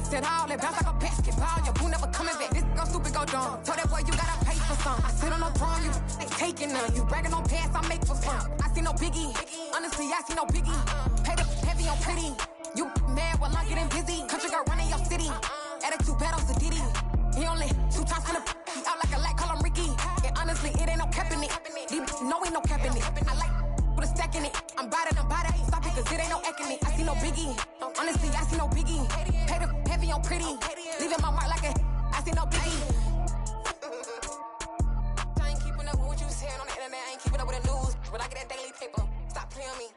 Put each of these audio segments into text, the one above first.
Said all that bounce like a basketball. Your boo never coming back. This go stupid, go dumb. Told that boy you gotta pay for some. I sit on no throne, you ain't taking none. You bragging on pass, I make for fun. I see no biggie. Honestly, I see no biggie. Pay the heavy on pretty. You mad while I'm getting busy. Country girl running your city. Attitude bad on Diddy. He only 2 times from the he out like a light, call him Ricky. And honestly, it ain't no cap in it. These no ain't no cap in it. I like put a stack in it. I'm bout it, ain't stop it, cause it ain't no acting it. I see no biggie. Honestly, I see no biggie. Pay the heavy on pretty. Leaving my mark like a I see no biggie. I ain't keeping up with what you saying on the internet. I ain't keeping up with the news. When I get that daily paper, stop playing me.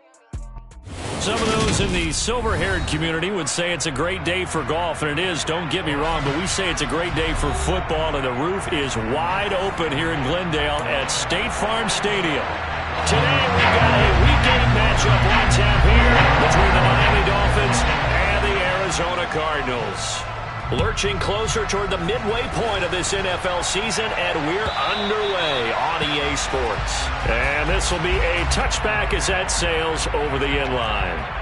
Some of those in the silver-haired community would say it's a great day for golf, and it is, don't get me wrong, but we say it's a great day for football, and the roof is wide open here in Glendale at State Farm Stadium. Today we've got a weekend matchup on tap here between the Miami Dolphins and the Arizona Cardinals. Lurching closer toward the midway point of this NFL season, and we're underway on EA Sports. And this will be a touchback as that sails over the end line.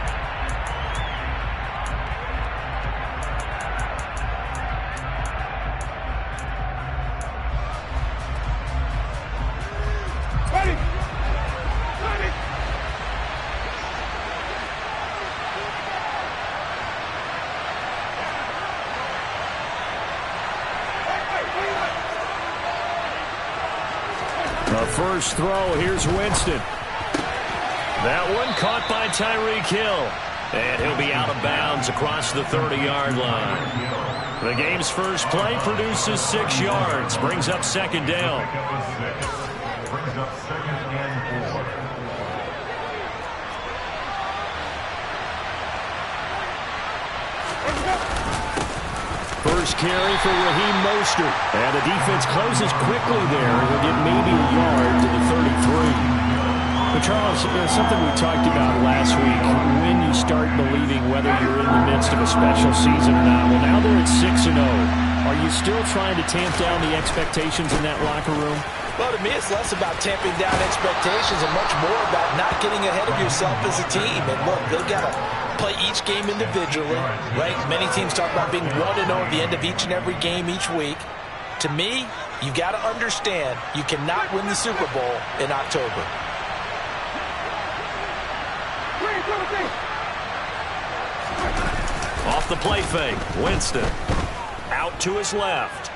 First throw, here's Winston. That one caught by Tyreek Hill. And he'll be out of bounds across the 30-yard line. The game's first play produces 6 yards. Brings up second down. First carry for Raheem Mostert. And the defense closes quickly there. He'll get maybe a yard to the 33. But Charles, something we talked about last week, when you start believing whether you're in the midst of a special season or not. Well, now they're at 6-0. Are you still trying to tamp down the expectations in that locker room? Well, to me, it's less about tamping down expectations and much more about not getting ahead of yourself as a team. And look, they've got to play each game individually, right? Many teams talk about being 1-0 at the end of each and every game each week. To me, you got to understand you cannot win the Super Bowl in October. Off the play fake, Winston. Out to his left.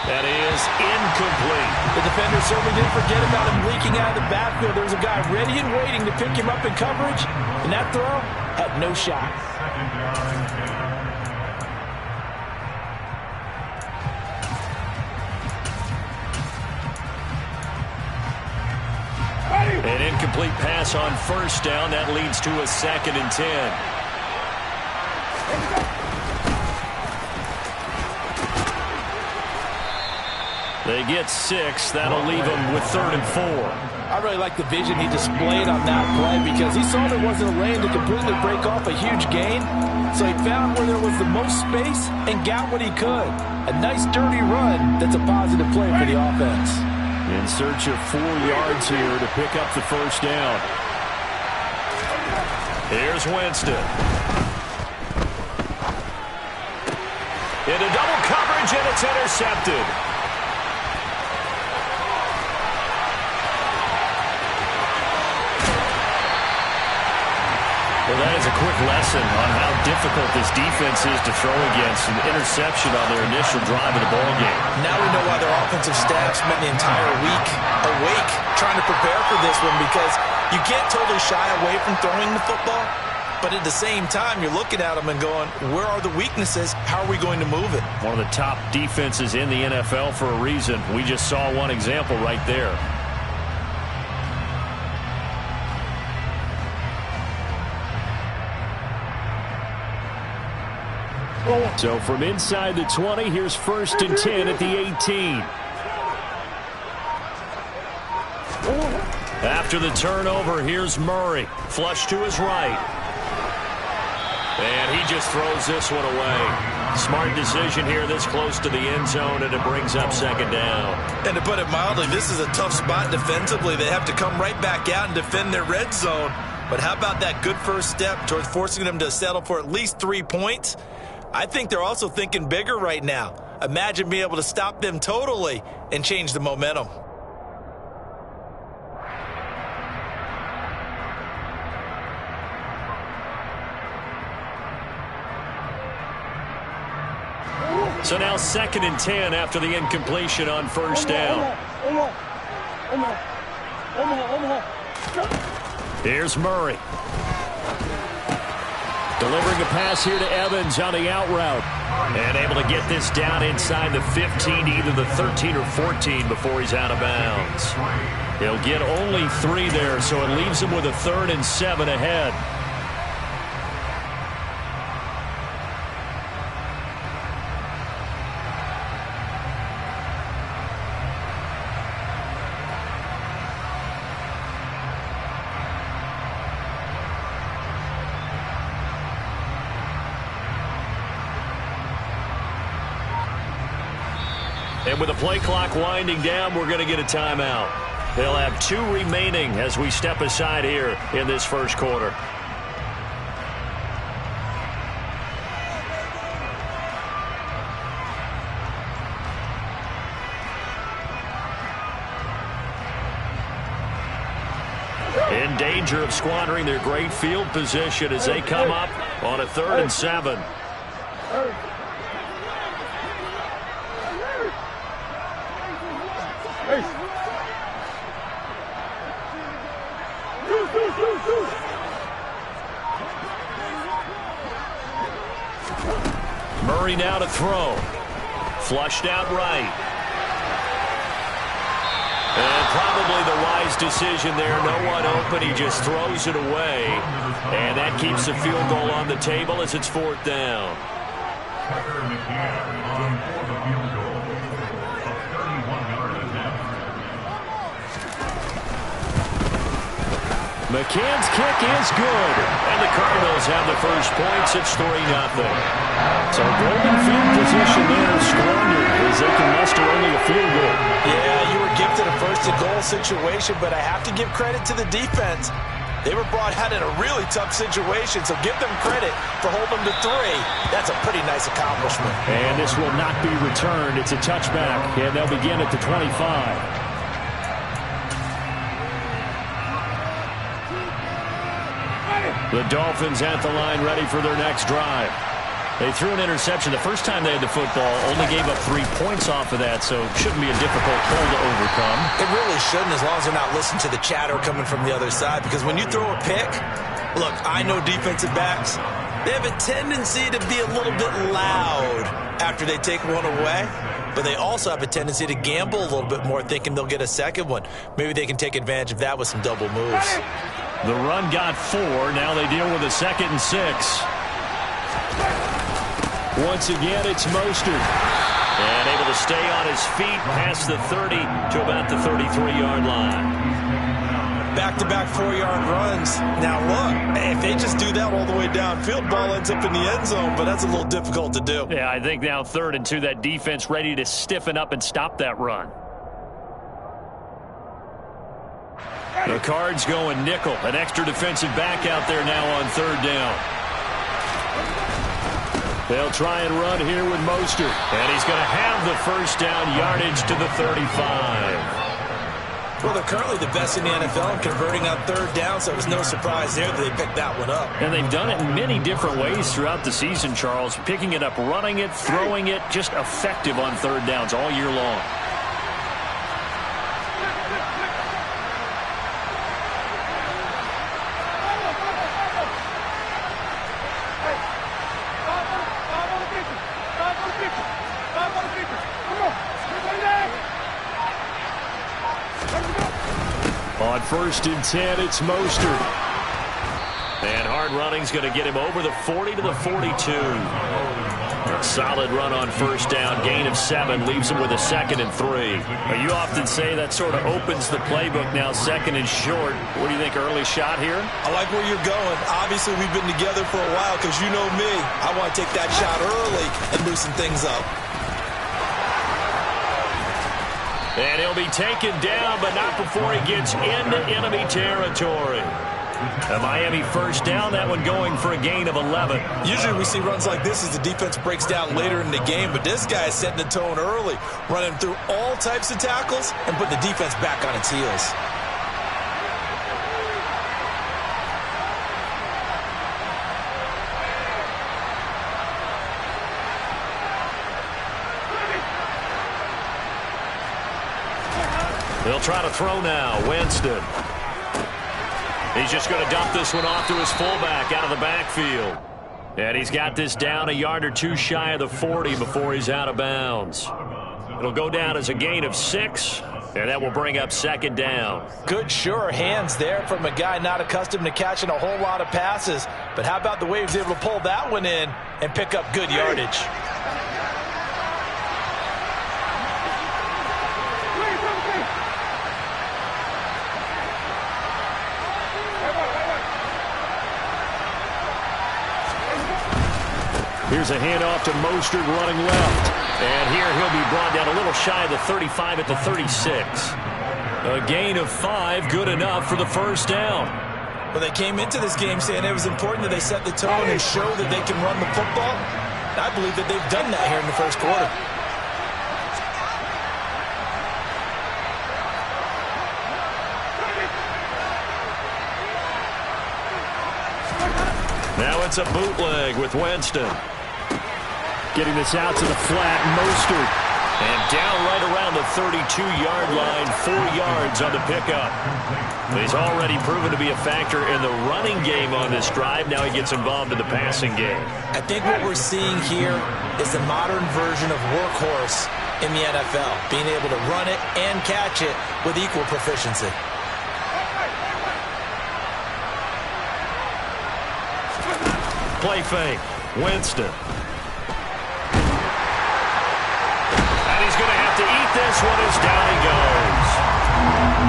That is incomplete. The defender certainly didn't forget about him leaking out of the backfield. There's a guy ready and waiting to pick him up in coverage, and that throw had no shot. An incomplete pass on first down. That leads to a 2nd and 10. They get 6. That'll leave them with 3rd and 4. I really like the vision he displayed on that play because he saw there wasn't a lane to completely break off a huge gain. So he found where there was the most space and got what he could. A nice dirty run that's a positive play for the offense. In search of 4 yards here to pick up the first down. Here's Winston. Into double coverage, and it's intercepted. Well, that is a quick lesson on how difficult this defense is to throw against. An interception on their initial drive of the ballgame. Now we know why their offensive staff spent the entire week awake trying to prepare for this one, because you can't totally shy away from throwing the football, but at the same time, you're looking at them and going, where are the weaknesses? How are we going to move it? One of the top defenses in the NFL for a reason. We just saw one example right there. So from inside the 20, here's 1st and 10 at the 18. After the turnover, here's Murray. Flush to his right. And he just throws this one away. Smart decision here this close to the end zone, and it brings up 2nd down. And to put it mildly, this is a tough spot defensively. They have to come right back out and defend their red zone. But how about that good first step towards forcing them to settle for at least 3 points? I think they're also thinking bigger right now. Imagine being able to stop them totally and change the momentum. So now 2nd and 10 after the incompletion on first down. Here's Murray. Delivering a pass here to Evans on the out route. And able to get this down inside the 15 to either the 13 or 14 before he's out of bounds. He'll get only 3 there, so it leaves him with a 3rd and 7 ahead. And with the play clock winding down, we're going to get a timeout. They'll have 2 remaining as we step aside here in this first quarter. In danger of squandering their great field position as they come up on a 3rd and 7. Murray now to throw. Flushed out right. And probably the wise decision there. No one open. He just throws it away. And that keeps the field goal on the table as it's 4th down. McCann's kick is good. And the Cardinals have the first points. It's 3-0. So golden field position there squandered as they can muster only a field goal. Yeah, you were gifted a first-and-goal situation, but I have to give credit to the defense. They were brought out in a really tough situation, so give them credit for holding them to 3. That's a pretty nice accomplishment. And this will not be returned. It's a touchback, and they'll begin at the 25. The Dolphins at the line ready for their next drive. They threw an interception the first time they had the football, only gave up 3 points off of that, so it shouldn't be a difficult hole to overcome. It really shouldn't, as long as they're not listening to the chatter coming from the other side, because when you throw a pick, look, I know defensive backs, they have a tendency to be a little bit loud after they take one away, but they also have a tendency to gamble a little bit more, thinking they'll get a second one. Maybe they can take advantage of that with some double moves. The run got 4. Now they deal with a 2nd and 6. Once again, it's Mostert. And able to stay on his feet past the 30 to about the 33-yard line. Back-to-back 4-yard runs. Now, look, if they just do that all the way downfield, ball ends up in the end zone, but that's a little difficult to do. Yeah, I think now 3rd and 2, that defense ready to stiffen up and stop that run. The Cards going nickel. An extra defensive back out there now on 3rd down. They'll try and run here with Mostert. And he's going to have the first down, yardage to the 35. Well, they're currently the best in the NFL in converting on 3rd down, so it was no surprise there that they picked that one up. And they've done it in many different ways throughout the season, Charles. Picking it up, running it, throwing it, just effective on 3rd downs all year long. On 1st and 10, it's Mostert. And hard running's going to get him over the 40 to the 42. A solid run on 1st down, gain of 7, leaves him with a 2nd and 3. Well, you often say that sort of opens the playbook now, 2nd and short. What do you think, early shot here? I like where you're going. Obviously, we've been together for a while because you know me. I want to take that shot early and loosen things up. And he'll be taken down, but not before he gets into enemy territory. A Miami first down, that one going for a gain of 11. Usually we see runs like this as the defense breaks down later in the game, but this guy is setting the tone early, running through all types of tackles and putting the defense back on its heels. They'll try to throw now. Winston. He's just going to dump this one off to his fullback out of the backfield. And he's got this down a yard or two shy of the 40 before he's out of bounds. It'll go down as a gain of 6, and that will bring up second down. Good, sure hands there from a guy not accustomed to catching a whole lot of passes. But how about the way he was able to pull that one in and pick up good yardage? Here's a handoff to Mostert running left. And here he'll be brought down a little shy of the 35 at the 36. A gain of 5, good enough for the first down. Well, they came into this game saying it was important that they set the tone and show that they can run the football. I believe that they've done that here in the first quarter. Now it's a bootleg with Winston. Getting this out to the flat, Mostert. And down right around the 32-yard line, 4 yards on the pickup. He's already proven to be a factor in the running game on this drive. Now he gets involved in the passing game. I think what we're seeing here is the modern version of workhorse in the NFL, being able to run it and catch it with equal proficiency. Play fake. Winston. And he's going to have to eat this one as down he goes.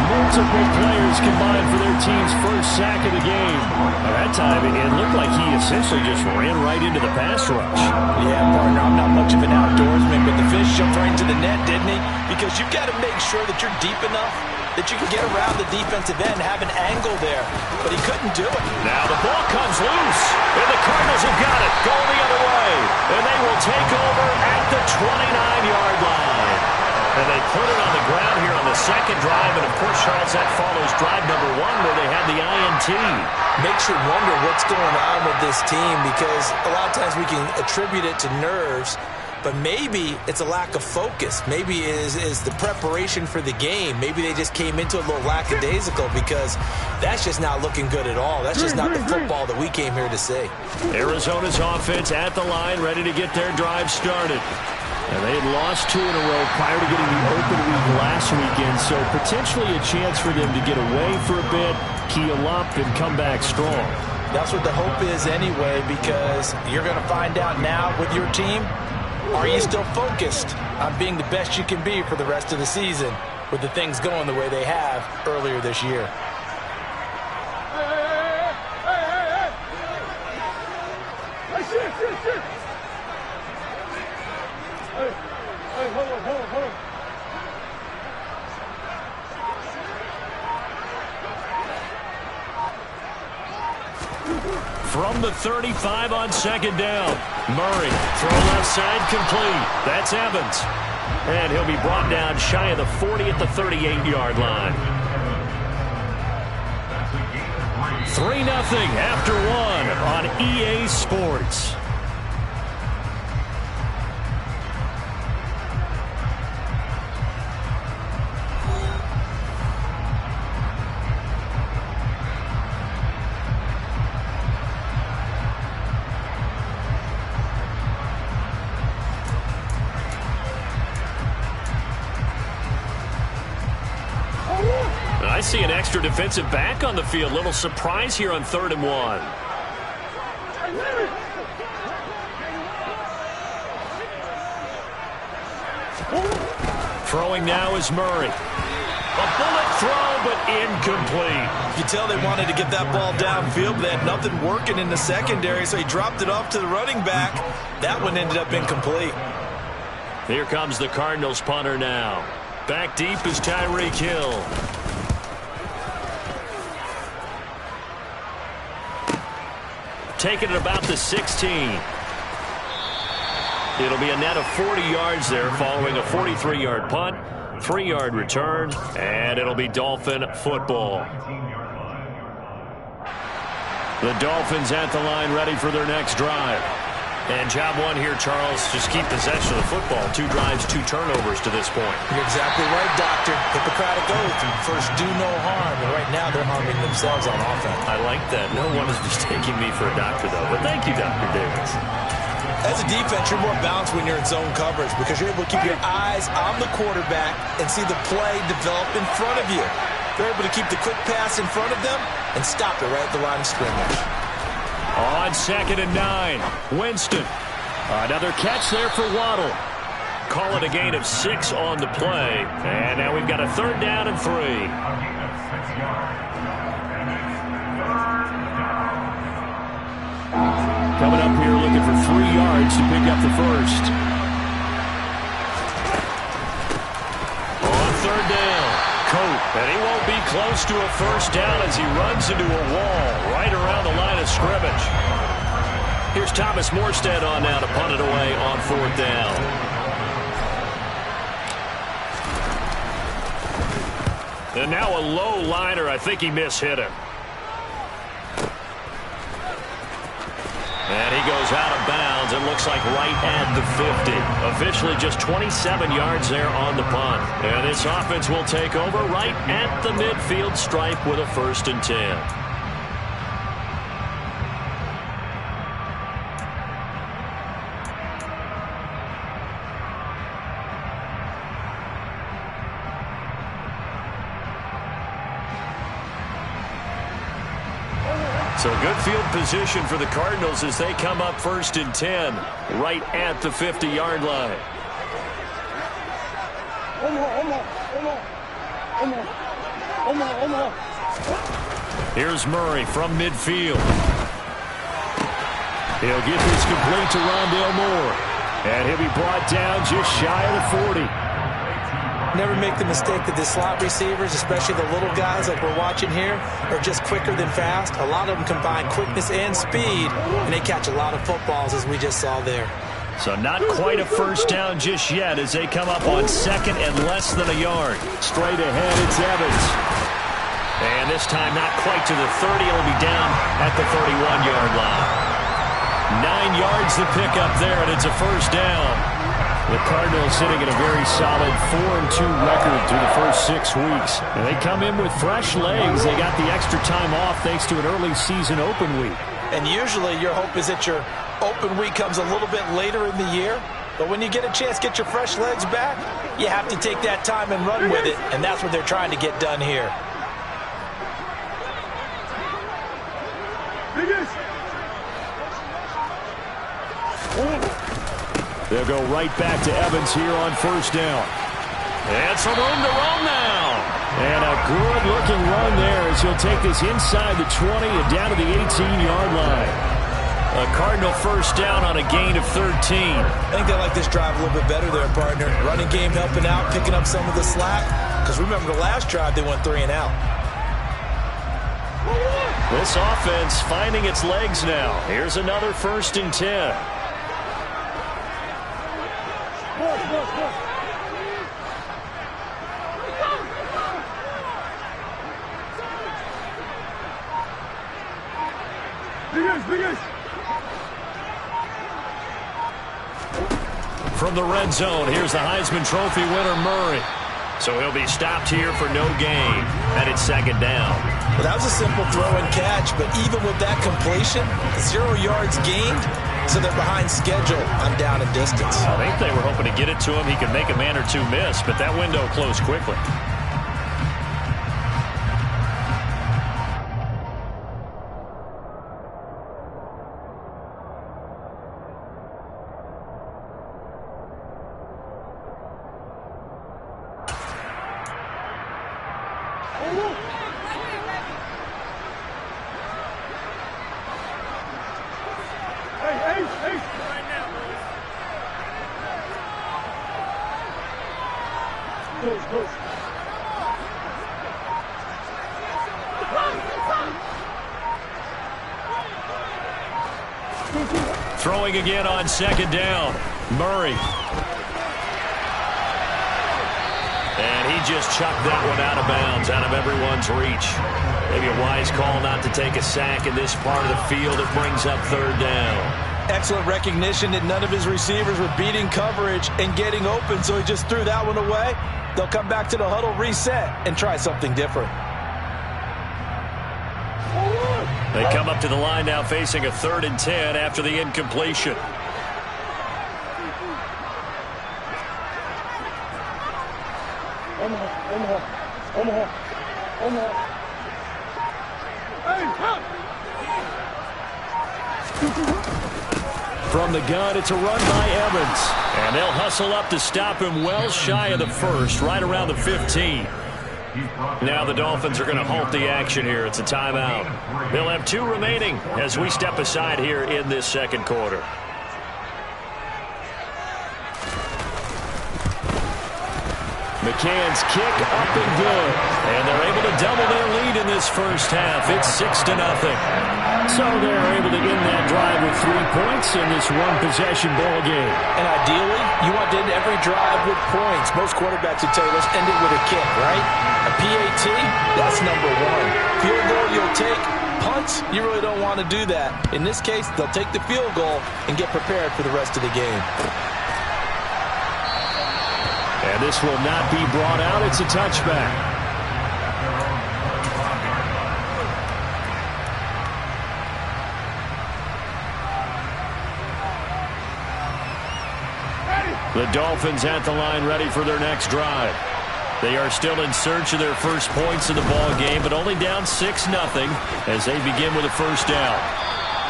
Multiple players combined for their team's first sack of the game. At that time, it looked like he essentially just ran right into the pass rush. Yeah, partner, I'm not much of an outdoorsman, but the fish jumped right into the net, didn't he? Because you've got to make sure that you're deep enough that you can get around the defensive end, have an angle there. But he couldn't do it. Now the ball comes loose, and the Cardinals have got it. Going the other way. And they will take over at the 29-yard line. And they put it on the ground here on the second drive. And, of course, Charles, that follows drive number 1 where they had the INT. Makes you wonder what's going on with this team because a lot of times we can attribute it to nerves. But maybe it's a lack of focus. Maybe it is the preparation for the game. Maybe they just came into it a little lackadaisical because that's just not looking good at all. That's just not the football that we came here to see. Arizona's offense at the line, ready to get their drive started. And they had lost 2 in a row prior to getting the open week last weekend, so potentially a chance for them to get away for a bit, keel up, and come back strong. That's what the hope is anyway, because you're going to find out now with your team, are you still focused on being the best you can be for the rest of the season with the things going the way they have earlier this year? From the 35 on second down. Murray, throw left side, complete. That's Evans. And he'll be brought down shy of the 40 at the 38-yard line. 3-0 after 1 on EA Sports. I see an extra defensive back on the field. Little surprise here on 3rd and 1. Throwing now is Murray. A bullet throw, but incomplete. You can tell they wanted to get that ball downfield, but they had nothing working in the secondary, so he dropped it off to the running back. That one ended up incomplete. Here comes the Cardinals punter now. Back deep is Tyreek Hill. taken at about the 16. It'll be a net of 40 yards there following a 43-yard punt, 3-yard return, and it'll be Dolphin football. The Dolphins at the line ready for their next drive. And job one here, Charles, just keep possession of the football. 2 drives, 2 turnovers to this point. You're exactly right, Doctor. Hippocratic oath, and first do no harm. And right now they're harming themselves on offense. I like that. No one is mistaking me for a doctor, though. But thank you, Dr. Davis. As a defense, you're more balanced when you're in zone coverage because you're able to keep your eyes on the quarterback and see the play develop in front of you. They're able to keep the quick pass in front of them and stop it right at the line of scrimmage. On 2nd and 9, Winston. Another catch there for Waddle. Call it a gain of 6 on the play. And now we've got a 3rd down and 3. Coming up here looking for 3 yards to pick up the first. On 3rd down, Coat. And he won't be close to a first down as he runs into a wall right around the line of scrimmage. Here's Thomas Morstead on now to punt it away on 4th down. And now a low liner. I think he mishit him. And he goes out of bounds. It looks like right at the 50. Officially just 27 yards there on the punt. And this offense will take over right at the midfield stripe with a 1st and 10. So good field position for the Cardinals as they come up 1st and 10 right at the 50-yard line. Here's Murray from midfield. He'll get this complete to Rondale Moore. And he'll be brought down just shy of the 40. Never make the mistake that the slot receivers, especially the little guys like we're watching here, are just quicker than fast. A lot of them combine quickness and speed, and they catch a lot of footballs, as we just saw there. So not quite a first down just yet as they come up on 2nd and less than a yard. Straight ahead, it's Evans. And this time not quite to the 30. It'll be down at the 31-yard line. 9 yards to pick up there, and it's a first down. The Cardinals sitting at a very solid 4-2 record through the first 6 weeks. And they come in with fresh legs. They got the extra time off thanks to an early season open week. And usually your hope is that your open week comes a little bit later in the year. But when you get a chance to get your fresh legs back, you have to take that time and run with it. And that's what they're trying to get done here. They'll go right back to Evans here on 1st down. And some room to run now. And a good-looking run there as he'll take this inside the 20 and down to the 18-yard line. A Cardinal first down on a gain of 13. I think they like this drive a little bit better there, partner. Running game helping out, picking up some of the slack. Because remember the last drive, they went 3 and out. This offense finding its legs now. Here's another 1st and 10. From the red zone, here's the Heisman Trophy winner, Murray. So he'll be stopped here for no gain. And it's 2nd down. Well, that was a simple throw and catch, but even with that completion, 0 yards gained, so they're behind schedule on down and distance. I think they were hoping to get it to him. He could make a man or two miss, but that window closed quickly. Throwing again on second down. Murray. And he just chucked that one out of bounds, out of everyone's reach. Maybe a wise call not to take a sack in this part of the field. It brings up third down. Excellent recognition that none of his receivers were beating coverage and getting open, so he just threw that one away. They'll come back to the huddle, reset, and try something different. They come up to the line now facing a 3rd and 10 after the incompletion. From the gun, it's a run by Evans. And they'll hustle up to stop him well shy of the first, right around the 15. Now the Dolphins are going to halt the action here. It's a timeout. They'll have 2 remaining as we step aside here in this second quarter. McCann's kick up and good. And they're able to double their lead in this first half. It's 6-0. So they're able to end that drive with 3 points in this one-possession ball game. And ideally, you want to end every drive with points. Most quarterbacks would tell you, let's end it with a kick, right? A PAT, that's number 1. Field goal you'll take. Punts, you really don't want to do that. In this case, they'll take the field goal and get prepared for the rest of the game. And this will not be brought out. It's a touchback. The Dolphins at the line ready for their next drive. They are still in search of their first points in the ball game, but only down 6-0 as they begin with a first down.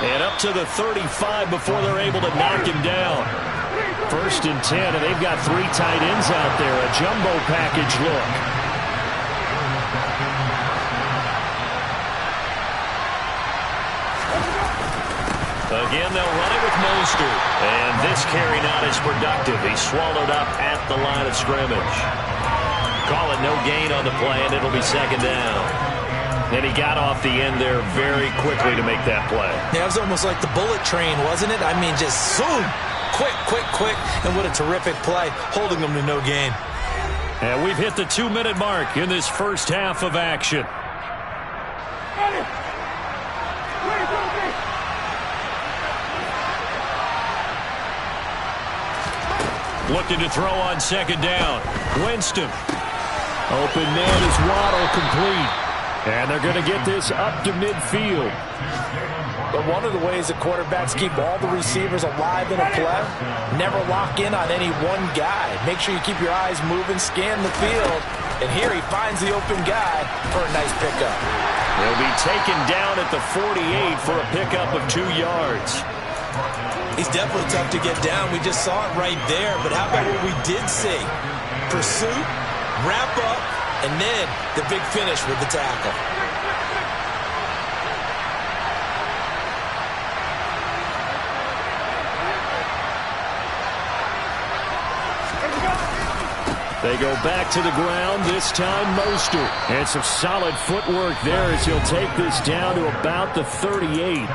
And up to the 35 before they're able to knock him down. 1st and 10, and they've got 3 tight ends out there. A jumbo package look. Again, they'll run it with Mostert. And this carry not as productive. He's swallowed up at the line of scrimmage. Call it no gain on the play, and it'll be 2nd down. And he got off the end there very quickly to make that play. Yeah, it was almost like the bullet train, wasn't it? I mean, just zoom. Quick, and what a terrific play, holding them to no gain. And we've hit the 2-minute mark in this first half of action. Looking to throw on 2nd down. Winston. Open man is Waddle, complete. And they're going to get this up to midfield. But one of the ways that quarterbacks keep all the receivers alive in a play, never lock in on any one guy. Make sure you keep your eyes moving, scan the field, and here he finds the open guy for a nice pickup. He'll be taken down at the 48 for a pickup of 2 yards. He's definitely tough to get down. We just saw it right there, but how about what we did see? Pursuit, wrap up, and then the big finish with the tackle. They go back to the ground, this time Mostert. And some solid footwork there as he'll take this down to about the 38.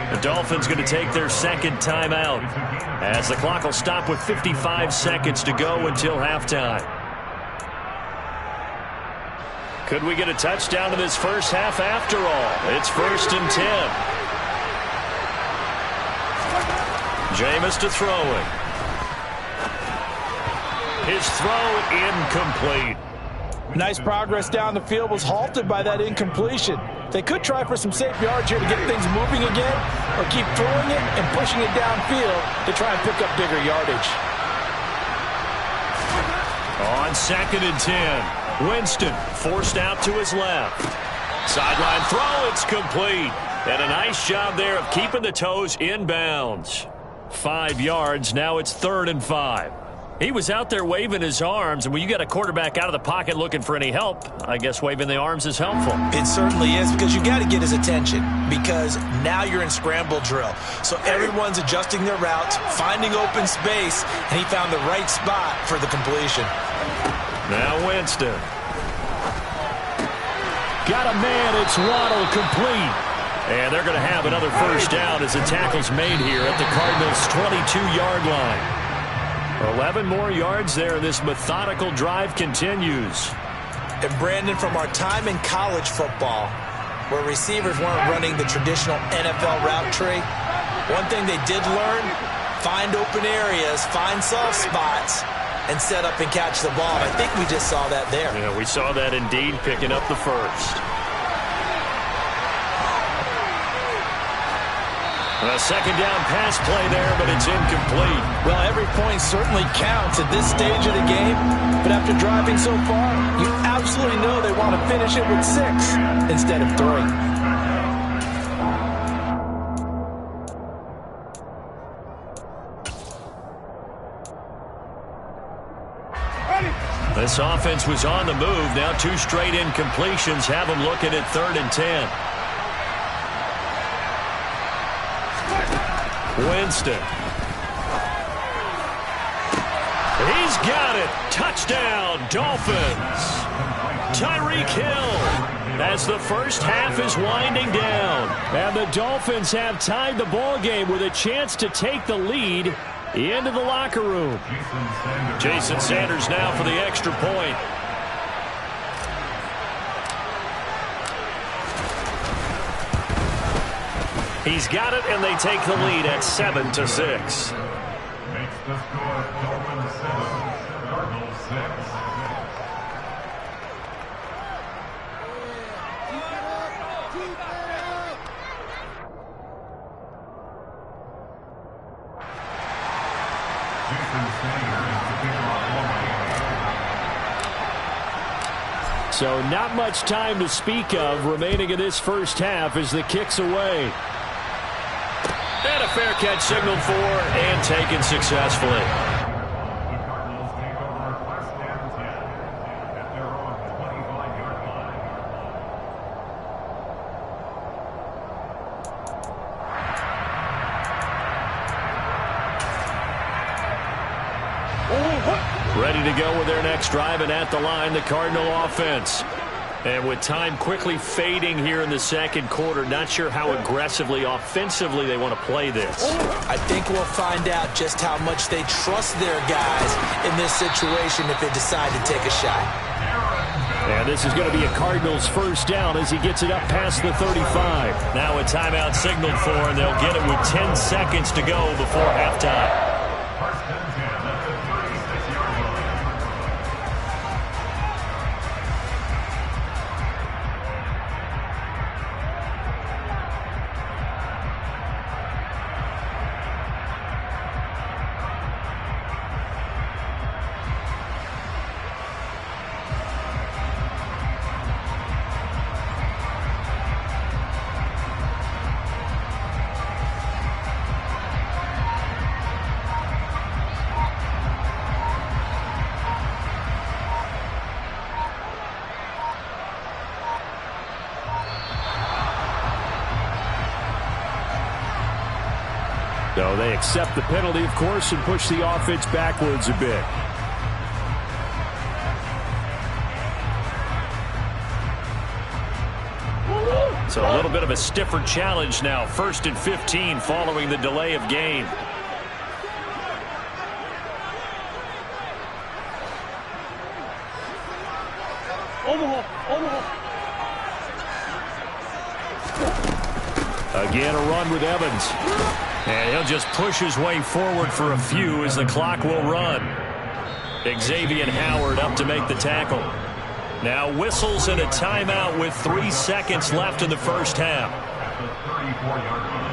The Dolphins going to take their 2nd timeout as the clock will stop with 55 seconds to go until halftime. Could we get a touchdown in this first half after all? It's 1st and 10. Jameis to throw it. His throw incomplete. Nice progress down the field was halted by that incompletion. They could try for some safe yards here to get things moving again, or keep throwing it and pushing it downfield to try and pick up bigger yardage. On 2nd and 10, Winston forced out to his left. Sideline throw, it's complete. And a nice job there of keeping the toes in bounds. 5 yards, now it's 3rd and 5. He was out there waving his arms, and when you got a quarterback out of the pocket looking for any help, I guess waving the arms is helpful. It certainly is, because you got to get his attention, because now you're in scramble drill. So everyone's adjusting their routes, finding open space, and he found the right spot for the completion. Now Winston. Got a man, it's Waddle, complete. And they're going to have another first down as the tackle's made here at the Cardinals' 22-yard line. 11 more yards there. This methodical drive continues. And Brandon, from our time in college football, where receivers weren't running the traditional NFL route tree, one thing they did learn, find open areas, find soft spots, and set up and catch the ball. And I think we just saw that there. Yeah, we saw that indeed, picking up the first. A second down pass play there, but it's incomplete. Well, every point certainly counts at this stage of the game, but after driving so far, you absolutely know they want to finish it with 6 instead of 3. This offense was on the move. Now 2 straight incompletions have them looking at 3rd and 10. Winston. He's got it. Touchdown, Dolphins. Tyreek Hill as the first half is winding down. And the Dolphins have tied the ball game with a chance to take the lead into the locker room. Jason Sanders now for the extra point. He's got it, and they take the lead at 7-6. Makes the score Dolphins 7, Cardinals 6. So not much time to speak of remaining in this first half as the kick's away. And a fair catch signaled for and taken successfully. The Cardinals take over first and 10 at their own 25-yard line. Ready to go with their next drive, and at the line, the Cardinal offense. And with time quickly fading here in the second quarter, not sure how aggressively, offensively they want to play this. I think we'll find out just how much they trust their guys in this situation if they decide to take a shot. And this is going to be a Cardinals first down as he gets it up past the 35. Now a timeout signaled for, and they'll get it with 10 seconds to go before halftime. First and 10 at the 36-yard line. So they accept the penalty, of course, and push the offense backwards a bit. So a little bit of a stiffer challenge now. 1st and 15 following the delay of game. Again, a run with Evans. And he'll just push his way forward for a few as the clock will run. Xavier Howard up to make the tackle. Now whistles and a timeout with 3 seconds left in the first half. At the 34-yard line.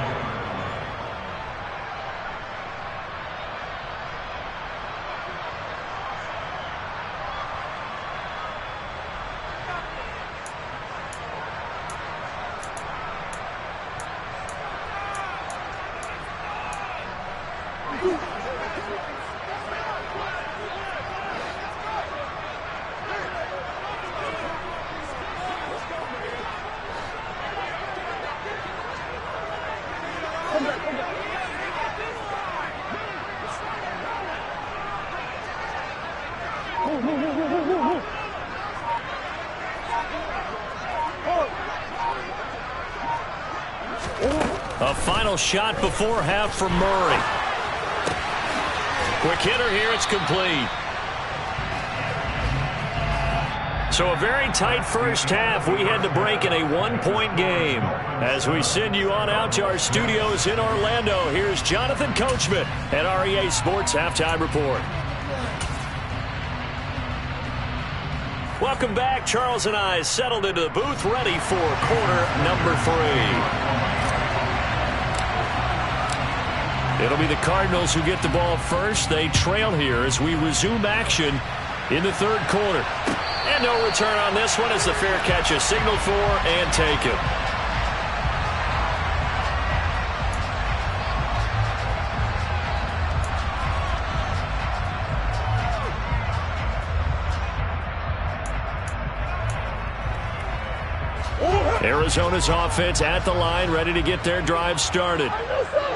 final shot before half for Murray. Quick hitter here. It's complete. So a very tight first half. We had to break in a one-point game. As we send you on out to our studios in Orlando, here's Jonathan Coachman at REA Sports Halftime Report. Welcome back. Charles and I settled into the booth, ready for quarter number 3. It'll be the Cardinals who get the ball first. They trail here as we resume action in the third quarter. And no return on this one as the fair catch is signaled for and taken. Arizona's offense at the line, ready to get their drive started.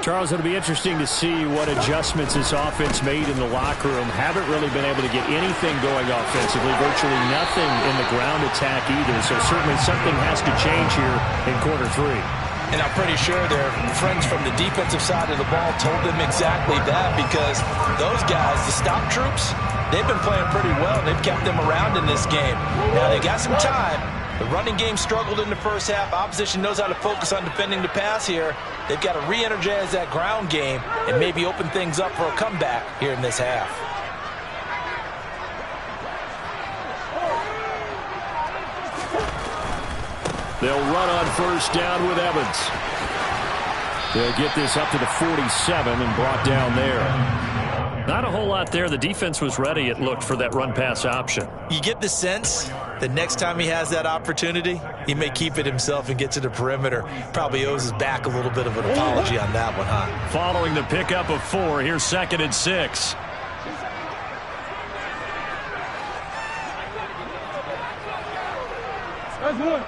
Charles, it'll be interesting to see what adjustments this offense made in the locker room. Haven't really been able to get anything going offensively, virtually nothing in the ground attack either. So certainly something has to change here in quarter 3. And I'm pretty sure their friends from the defensive side of the ball told them exactly that, because those guys, the stop troops, they've been playing pretty well. They've kept them around in this game. Now they got some time. The running game struggled in the first half. Opposition knows how to focus on defending the pass here. They've got to re-energize that ground game and maybe open things up for a comeback here in this half. They'll run on first down with Evans. They'll get this up to the 47 and brought down there. Not a whole lot there. The defense was ready, it looked, for that run-pass option. You get the sense that next time he has that opportunity, he may keep it himself and get to the perimeter. Probably owes his back a little bit of an apology on that one, huh? Following the pickup of 4, here's 2nd and 6. That's one.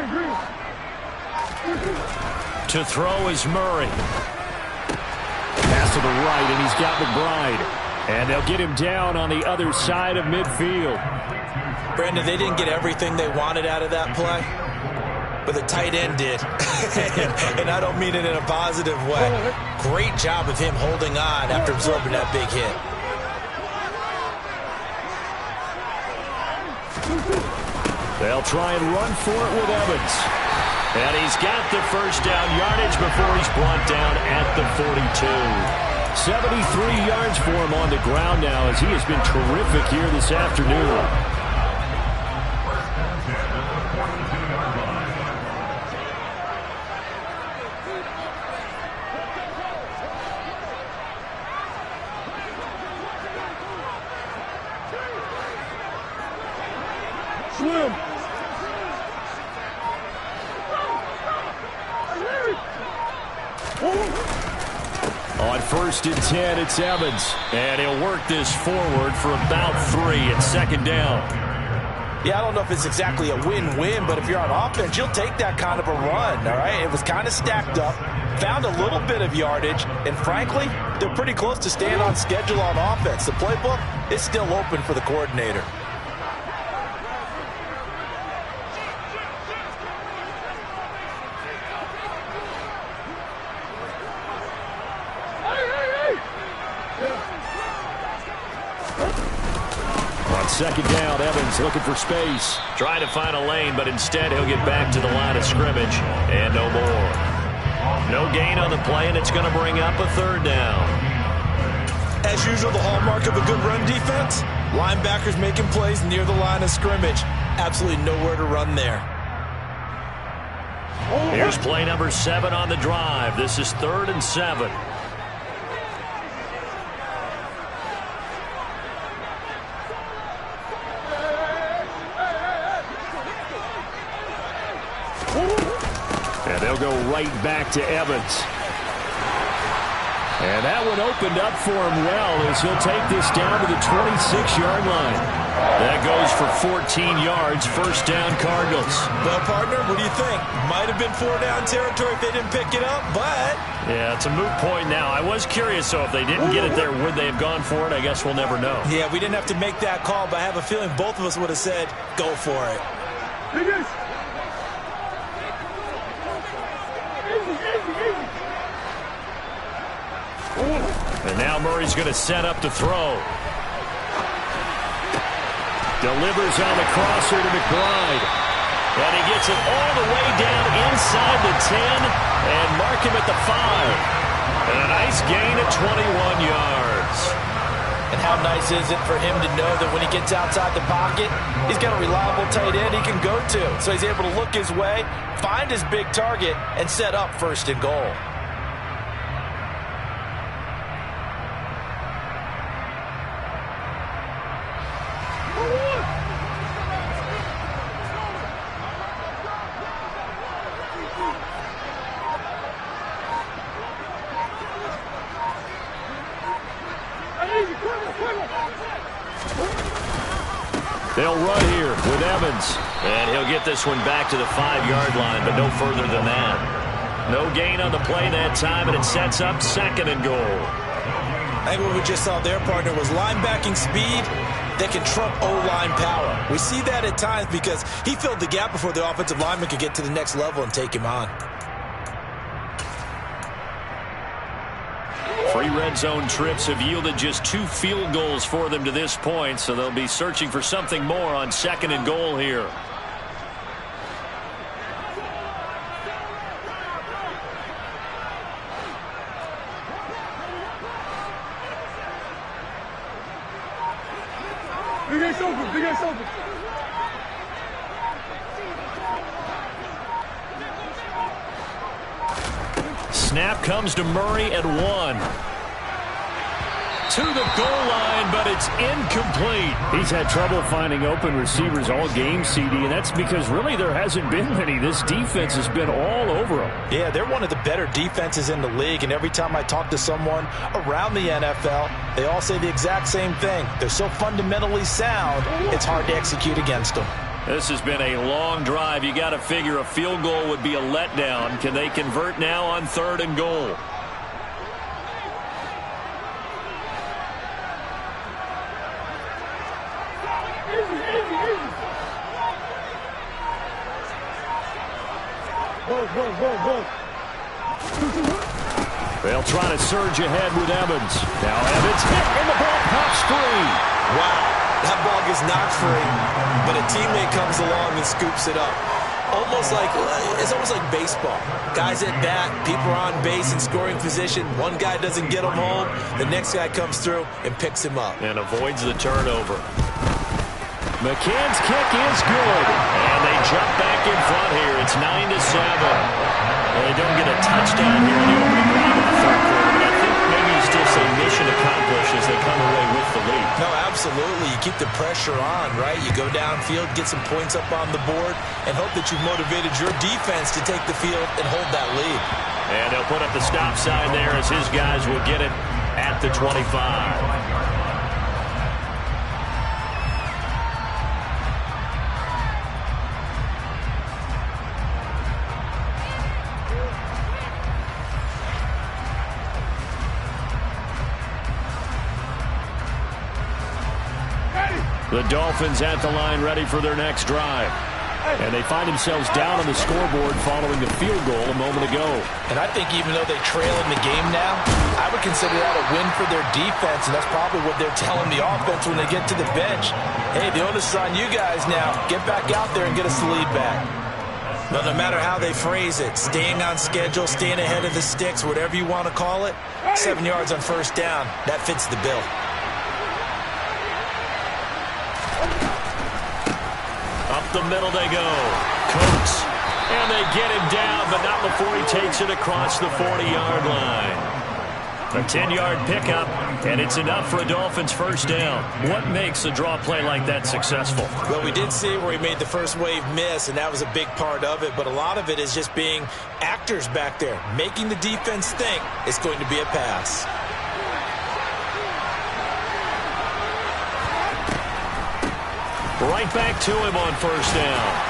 Green. To throw is Murray. Pass to the right, and he's got McBride. And they'll get him down on the other side of midfield. Brandon, they didn't get everything they wanted out of that play, but the tight end did. And I don't mean it in a positive way. Great job of him holding on after absorbing that big hit. They'll try and run for it with Evans. And he's got the first down yardage before he's brought down at the 42. 73 yards for him on the ground now, as he has been terrific here this afternoon. Swim. On 1st and 10, it's Evans. And he'll work this forward for about 3 at 2nd down. Yeah, I don't know if it's exactly a win-win, but if you're on offense, you'll take that kind of a run, all right? It was kind of stacked up, found a little bit of yardage, and frankly, they're pretty close to staying on schedule on offense. The playbook is still open for the coordinator. On 2nd down, Evans looking for space. Trying to find a lane, but instead he'll get back to the line of scrimmage. And no more. No gain on the play, and it's going to bring up a 3rd down. As usual, the hallmark of a good run defense, linebackers making plays near the line of scrimmage. Absolutely nowhere to run there. Here's play number 7 on the drive. This is 3rd and 7. And they'll go right back to Evans. And that one opened up for him well, as he'll take this down to the 26-yard line. That goes for 14 yards, first down Cardinals. Well, partner, what do you think? Might have been 4-down territory if they didn't pick it up, but... Yeah, it's a moot point now. I was curious, so if they didn't get it there, would they have gone for it? I guess we'll never know. Yeah, we didn't have to make that call, but I have a feeling both of us would have said, go for it. And now Murray's going to set up to throw. Delivers on the crosser to McBride. And he gets it all the way down inside the 10 and mark him at the 5. And a nice gain of 21 yards. And how nice is it for him to know that when he gets outside the pocket, he's got a reliable tight end he can go to. So he's able to look his way, find his big target, and set up first and goal. They'll run here with Evans. And he'll get this one back to the 5-yard line, but no further than that. No gain on the play that time, and it sets up second and goal. I think what we just saw there, partner, was linebacking speed that can trump O-line power. We see that at times because he filled the gap before the offensive lineman could get to the next level and take him on. Three red zone trips have yielded just 2 field goals for them to this point, so they'll be searching for something more on second and goal here. Big ass open, big ass open. Snap comes to Murray at 1. To the goal line, but it's incomplete. He's had trouble finding open receivers all game, CD, and that's because really there hasn't been many. This defense has been all over them. Yeah, they're one of the better defenses in the league, and every time I talk to someone around the NFL, they all say the exact same thing. They're so fundamentally sound, it's hard to execute against them. This has been a long drive. You got to figure a field goal would be a letdown. Can they convert now on third and goal? They'll try to surge ahead with Evans. Now Evans hit, and the ball pops free. Wow, that ball gets knocked free, but a teammate comes along and scoops it up. It's almost like baseball. Guys at bat, people are on base in scoring position. One guy doesn't get him home. The next guy comes through and picks him up. And avoids the turnover. McCann's kick is good. And they jump back in front here. It's 9-7. Well, they don't get a touchdown here in the opening drive of the third quarter, but I think maybe you still say mission accomplished as they come away with the lead. No, absolutely. You keep the pressure on, right? You go downfield, get some points up on the board, and hope that you've motivated your defense to take the field and hold that lead. And they'll put up the stop sign there as his guys will get it at the 25. The Dolphins at the line ready for their next drive. And they find themselves down on the scoreboard following the field goal a moment ago. And I think even though they trail in the game now, I would consider that a win for their defense, and that's probably what they're telling the offense when they get to the bench. Hey, the onus is on you guys now. Get back out there and get us the lead back. But no matter how they phrase it, staying on schedule, staying ahead of the sticks, whatever you want to call it, 7 yards on first down, that fits the bill. Up the middle they go. Coates. And they get him down, but not before he takes it across the 40-yard line. A 10-yard pickup, and it's enough for a Dolphins first down. What makes a draw play like that successful? Well, we did see where he made the first wave miss, and that was a big part of it. But a lot of it is just being actors back there, making the defense think it's going to be a pass. Right back to him on first down.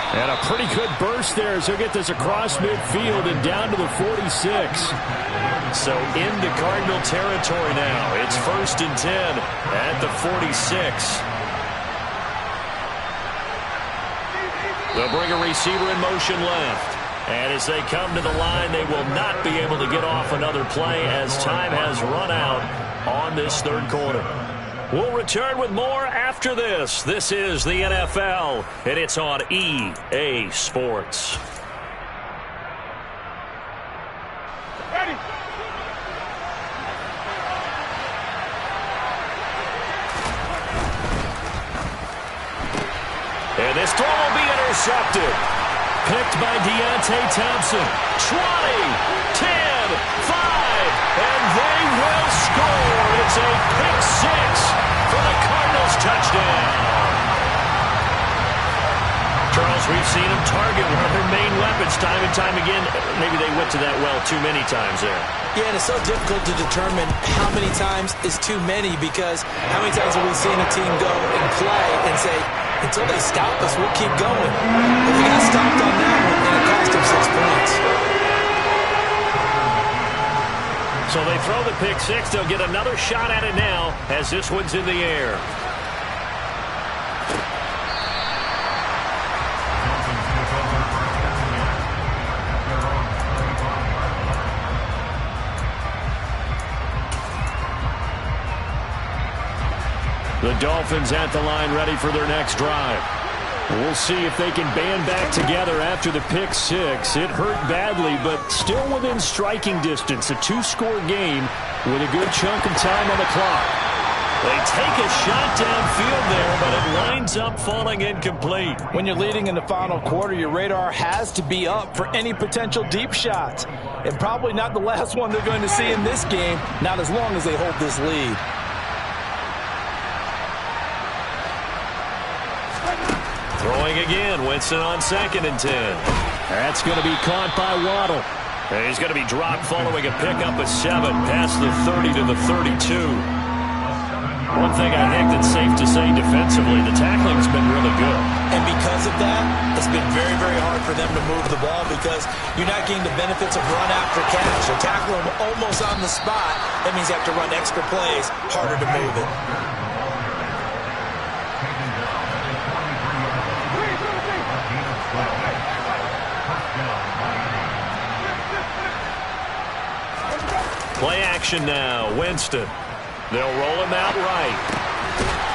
And a pretty good burst there as he'll get this across midfield and down to the 46. So into Cardinal territory now. It's 1st and 10 at the 46. They'll bring a receiver in motion left. And as they come to the line, they will not be able to get off another play as time has run out on this third quarter. We'll return with more after this. This is the NFL, and it's on EA Sports. Ready. And this throw will be intercepted. Picked by Deontay Thompson. 20, 10, 5, and they will score. It's a pick six for the Cardinals touchdown. Charles, we've seen them target one of their main weapons time and time again. Maybe they went to that well too many times there. Yeah, and it's so difficult to determine how many times is too many, because how many times have we seen a team go and play and say, until they stop us, we'll keep going. But they got stopped on that one, and it cost them 6 points. So they throw the pick six. They'll get another shot at it now as this one's in the air. The Dolphins at the line ready for their next drive. We'll see if they can band back together after the pick six. It hurt badly, but still within striking distance. A two-score game with a good chunk of time on the clock. They take a shot downfield there, but it lines up falling incomplete. When you're leading in the final quarter, your radar has to be up for any potential deep shots. And probably not the last one they're going to see in this game, not as long as they hold this lead. Throwing again, Winston on 2nd and 10. That's going to be caught by Waddle. And he's going to be dropped following a pickup of 7 past the 30 to the 32. One thing I think that's safe to say defensively, the tackling's been really good. And because of that, it's been very, very hard for them to move the ball, because you're not getting the benefits of run after catch. You're tackling them almost on the spot. That means you have to run extra plays, harder to move it. Play action now, Winston. They'll roll him out right.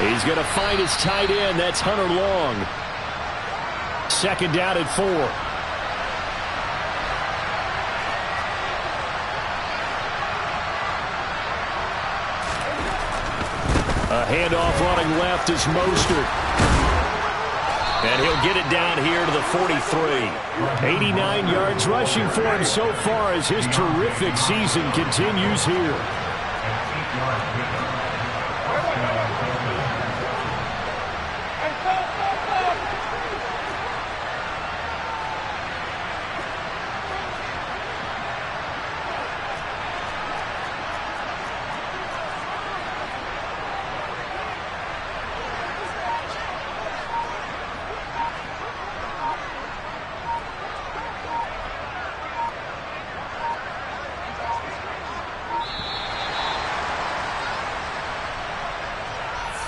He's going to find his tight end. That's Hunter Long. 2nd down and 4. A handoff running left is Mostert. And he'll get it down here to the 43. 89 yards rushing for him so far as his terrific season continues here.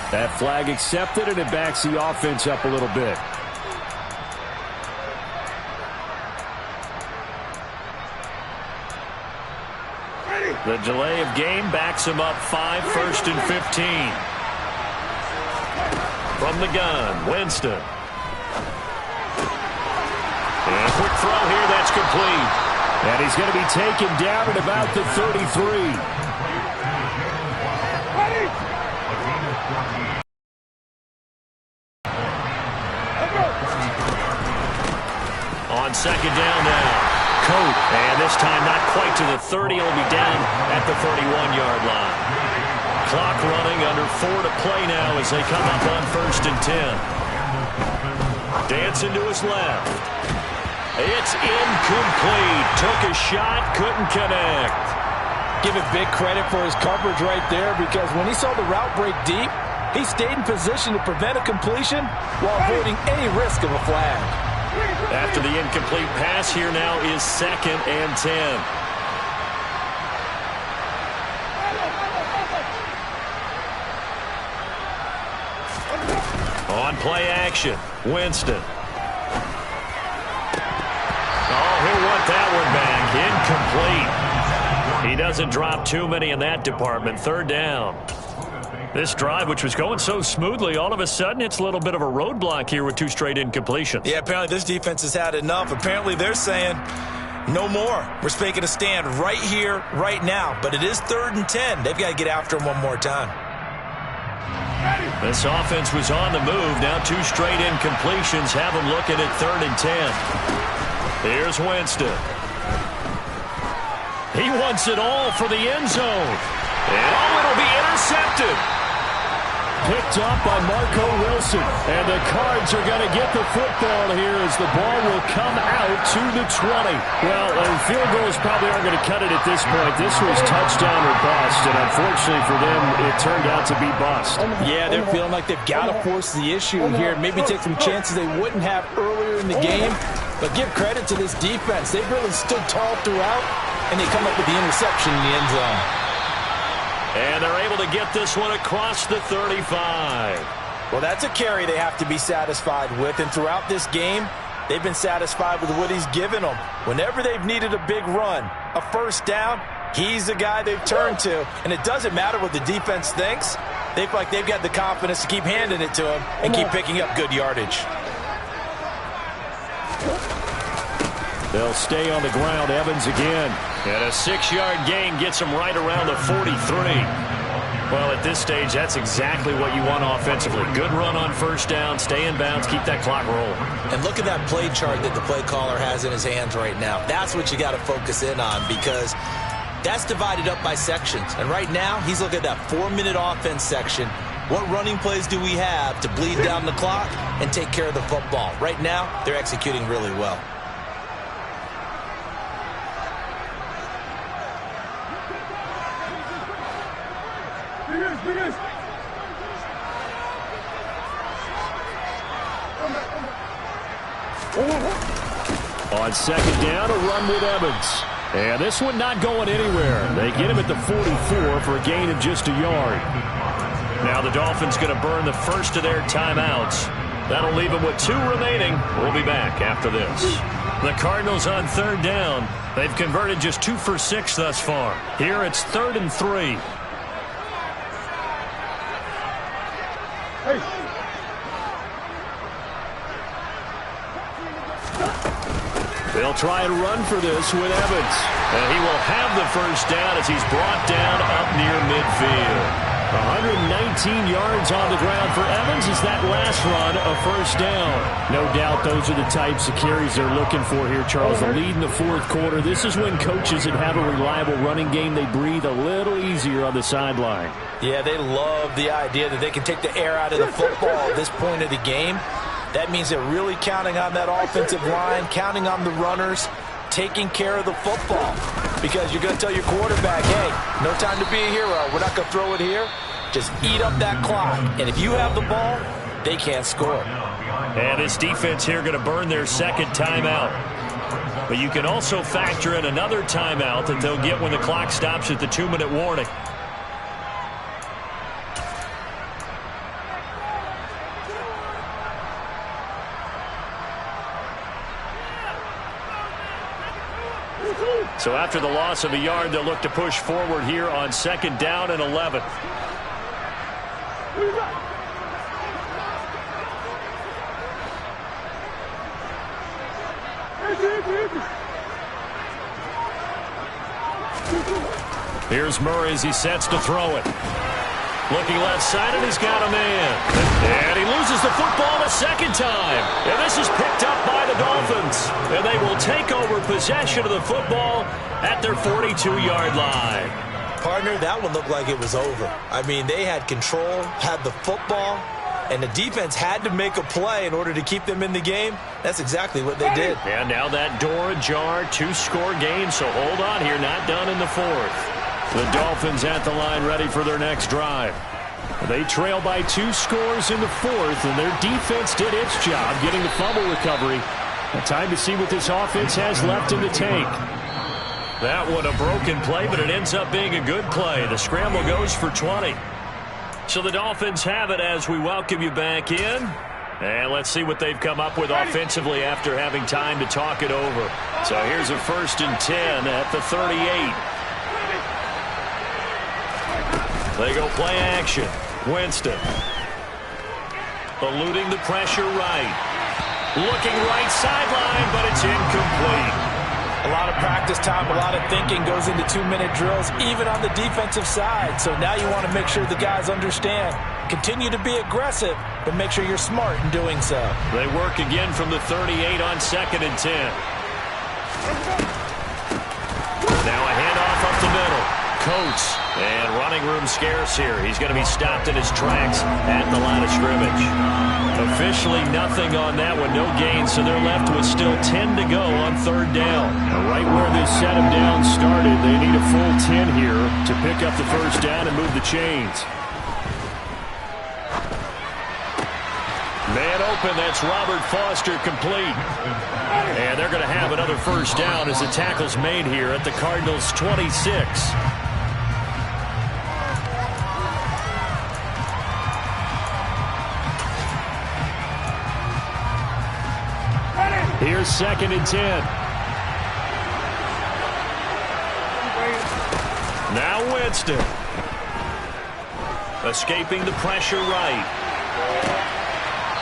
That flag accepted, and it backs the offense up a little bit. The delay of game backs him up 5, 1st and 15. From the gun, Winston. And a quick throw here, that's complete. And he's going to be taken down at about the 33. On 2nd down now, Coat, and this time not quite to the 30. He'll be down at the 31-yard line. Clock running, under 4 to play now as they come up on 1st and 10. Dancing to his left. It's incomplete. Took a shot, couldn't connect. Give it big credit for his coverage right there, because when he saw the route break deep, He stayed in position to prevent a completion while avoiding any risk of a flag. After the incomplete pass, here now is 2nd and 10. On play action, Winston. Oh, he'll want that one back. Incomplete. He doesn't drop too many in that department. 3rd down. This drive, which was going so smoothly, all of a sudden it's a little bit of a roadblock here with 2 straight incompletions. Yeah, apparently this defense has had enough. Apparently they're saying, no more. We're making a stand right here, right now. But it is 3rd and 10. They've got to get after him one more time. This offense was on the move. Now 2 straight incompletions have them looking at 3rd and 10. Here's Winston. He wants it all for the end zone. And it'll be intercepted. Picked up by Marco Wilson. And the Cards are going to get the football here as the ball will come out to the 20. Well, field goals probably aren't going to cut it at this point. This was touchdown or bust, and unfortunately for them, it turned out to be bust. Yeah, they're feeling like they've got to force the issue here. Maybe take some chances they wouldn't have earlier in the game. But give credit to this defense. They've really stood tall throughout, and they come up with the interception in the end zone. And they're able to get this one across the 35. Well, that's a carry they have to be satisfied with. And throughout this game, they've been satisfied with what he's given them. Whenever they've needed a big run, a 1st down, he's the guy they've turned to. And it doesn't matter what the defense thinks. They feel like they've got the confidence to keep handing it to him and keep picking up good yardage. They'll stay on the ground. Evans again. And a 6-yard gain gets him right around the 43. Well, at this stage, that's exactly what you want offensively. Good run on 1st down, stay in bounds, keep that clock rolling. And look at that play chart that the play caller has in his hands right now. That's what you got to focus in on, because that's divided up by sections. And right now, he's looking at that 4-minute offense section. What running plays do we have to bleed down the clock and take care of the football? Right now, they're executing really well. On 2nd down, a run with Evans. And this one not going anywhere. They get him at the 44 for a gain of just a yard. Now the Dolphins going to burn the first of their timeouts. That'll leave them with 2 remaining. We'll be back after this. The Cardinals on 3rd down. They've converted just 2 for 6 thus far. Here it's 3rd and 3. They'll try and run for this with Evans. And he will have the 1st down as he's brought down up near midfield. 119 yards on the ground for Evans as that last run a 1st down. No doubt those are the types of carries they're looking for here, Charles. The lead in the 4th quarter. This is when coaches that have a reliable running game, they breathe a little easier on the sideline. Yeah, they love the idea that they can take the air out of the football at this point of the game. That means they're really counting on that offensive line, counting on the runners, taking care of the football. Because you're going to tell your quarterback, hey, no time to be a hero. We're not going to throw it here. Just eat up that clock. And if you have the ball, they can't score. And this defense here going to burn their 2nd timeout. But you can also factor in another timeout that they'll get when the clock stops at the 2-minute warning. So after the loss of a yard, they'll look to push forward here on 2nd down and 11. Here's Murray as he sets to throw it. Looking left side, and he's got a man. And he loses the football a 2nd time. And this is picked up by the Dolphins. And they will take over possession of the football at their 42-yard line. Partner, that one looked like it was over. I mean, they had control, had the football, and the defense had to make a play in order to keep them in the game. That's exactly what they did. And now that door ajar, 2-score game, so hold on here, not done in the 4th. The Dolphins at the line ready for their next drive. They trail by 2 scores in the fourth, and their defense did its job getting the fumble recovery. Time to see what this offense has left in the tank. That one a broken play, but it ends up being a good play. The scramble goes for 20. So the Dolphins have it as we welcome you back in. And let's see what they've come up with offensively after having time to talk it over. So here's a 1st and 10 at the 38. They go play action. Winston. Eluding the pressure right. Looking right sideline, but it's incomplete. A lot of practice time, a lot of thinking goes into 2-minute drills, even on the defensive side. So now you want to make sure the guys understand. Continue to be aggressive, but make sure you're smart in doing so. They work again from the 38 on 2nd and 10. Now a handoff up the middle. Coates, and running room scarce here. He's going to be stopped in his tracks at the line of scrimmage. Officially nothing on that one, no gain, so they're left with still 10 to go on 3rd down. Now, right where this set them down started, they need a full 10 here to pick up the 1st down and move the chains. Man open, that's Robert Foster complete. And they're going to have another 1st down as the tackle's made here at the Cardinals' 26. Here's 2nd and 10. Now Winston. Escaping the pressure right.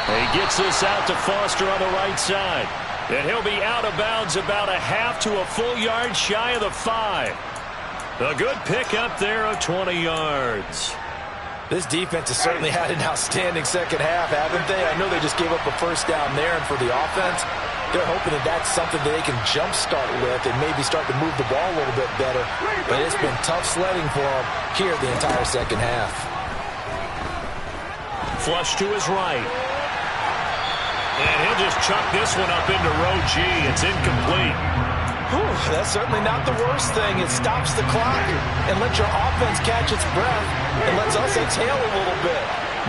He gets this out to Foster on the right side. And he'll be out of bounds about a half to a full yard shy of the 5. A good pickup there of 20 yards. This defense has certainly had an outstanding second half, haven't they? I know they just gave up a 1st down there, and for the offense, they're hoping that that's something that they can jumpstart with and maybe start to move the ball a little bit better. But it's been tough sledding for them here the entire second half. Flush to his right. And he'll just chuck this one up into row G. It's incomplete. Whew, that's certainly not the worst thing. It stops the clock and lets your offense catch its breath and lets us exhale a little bit.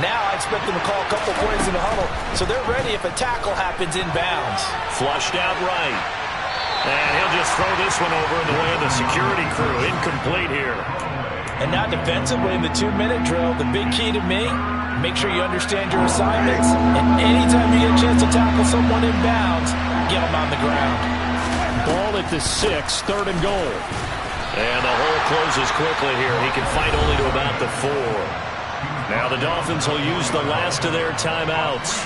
Now I expect them to call a couple plays in the huddle, so they're ready if a tackle happens inbounds. Flushed out right. And he'll just throw this one over in the way of the security crew. Incomplete here. And now defensively in the 2-minute drill, the big key to me, make sure you understand your assignments, and anytime you get a chance to tackle someone inbounds, get them on the ground. Ball at the 6, 3rd and goal. And the hole closes quickly here. He can fight only to about the 4. Now the Dolphins will use the last of their timeouts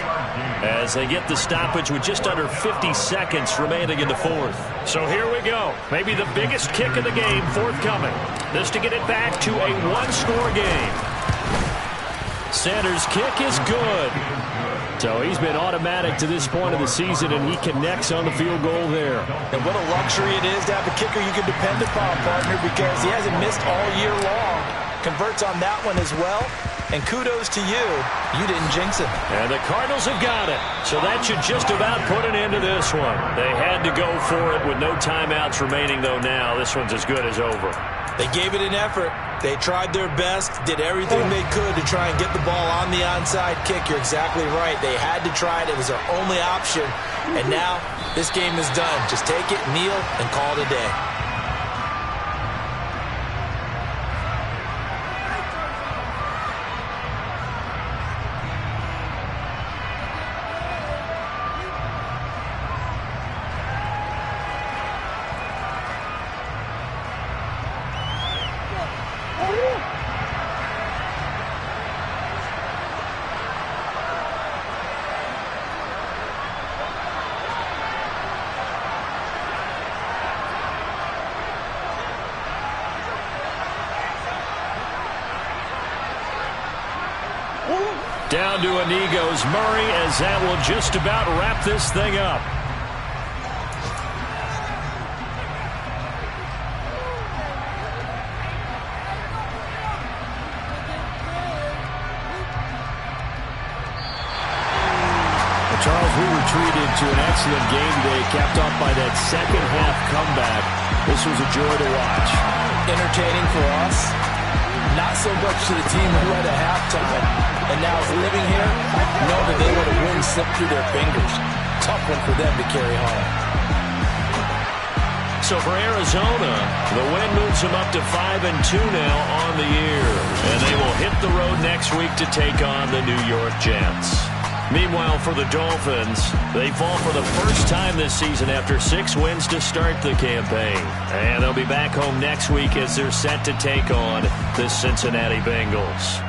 as they get the stoppage with just under 50 seconds remaining in the 4th. So here we go. Maybe the biggest kick of the game forthcoming. This to get it back to a 1-score game. Sanders' kick is good. So he's been automatic to this point of the season, and he connects on the field goal there. And what a luxury it is to have a kicker you can depend upon, partner, because he hasn't missed all year long. Converts on that one as well. And kudos to you. You didn't jinx it. And the Cardinals have got it. So that should just about put an end to this one. They had to go for it with no timeouts remaining, though now this one's as good as over. They gave it an effort. They tried their best, did everything they could to try and get the ball on the onside kick. You're exactly right. They had to try it. It was their only option. And now this game is done. Just take it, kneel, and call it a day. Down to a knee goes Murray as that will just about wrap this thing up. Charles, we were treated to an excellent game today, capped off by that second half comeback. This was a joy to watch. Entertaining for us, not so much to the team who led at halftime and now is leaving here, know that they let a win slip through their fingers. Tough one for them to carry home. So for Arizona, the win moves them up to 5-2 now on the year. And they will hit the road next week to take on the New York Jets. Meanwhile, for the Dolphins, they fall for the first time this season after 6 wins to start the campaign. And they'll be back home next week as they're set to take on the Cincinnati Bengals.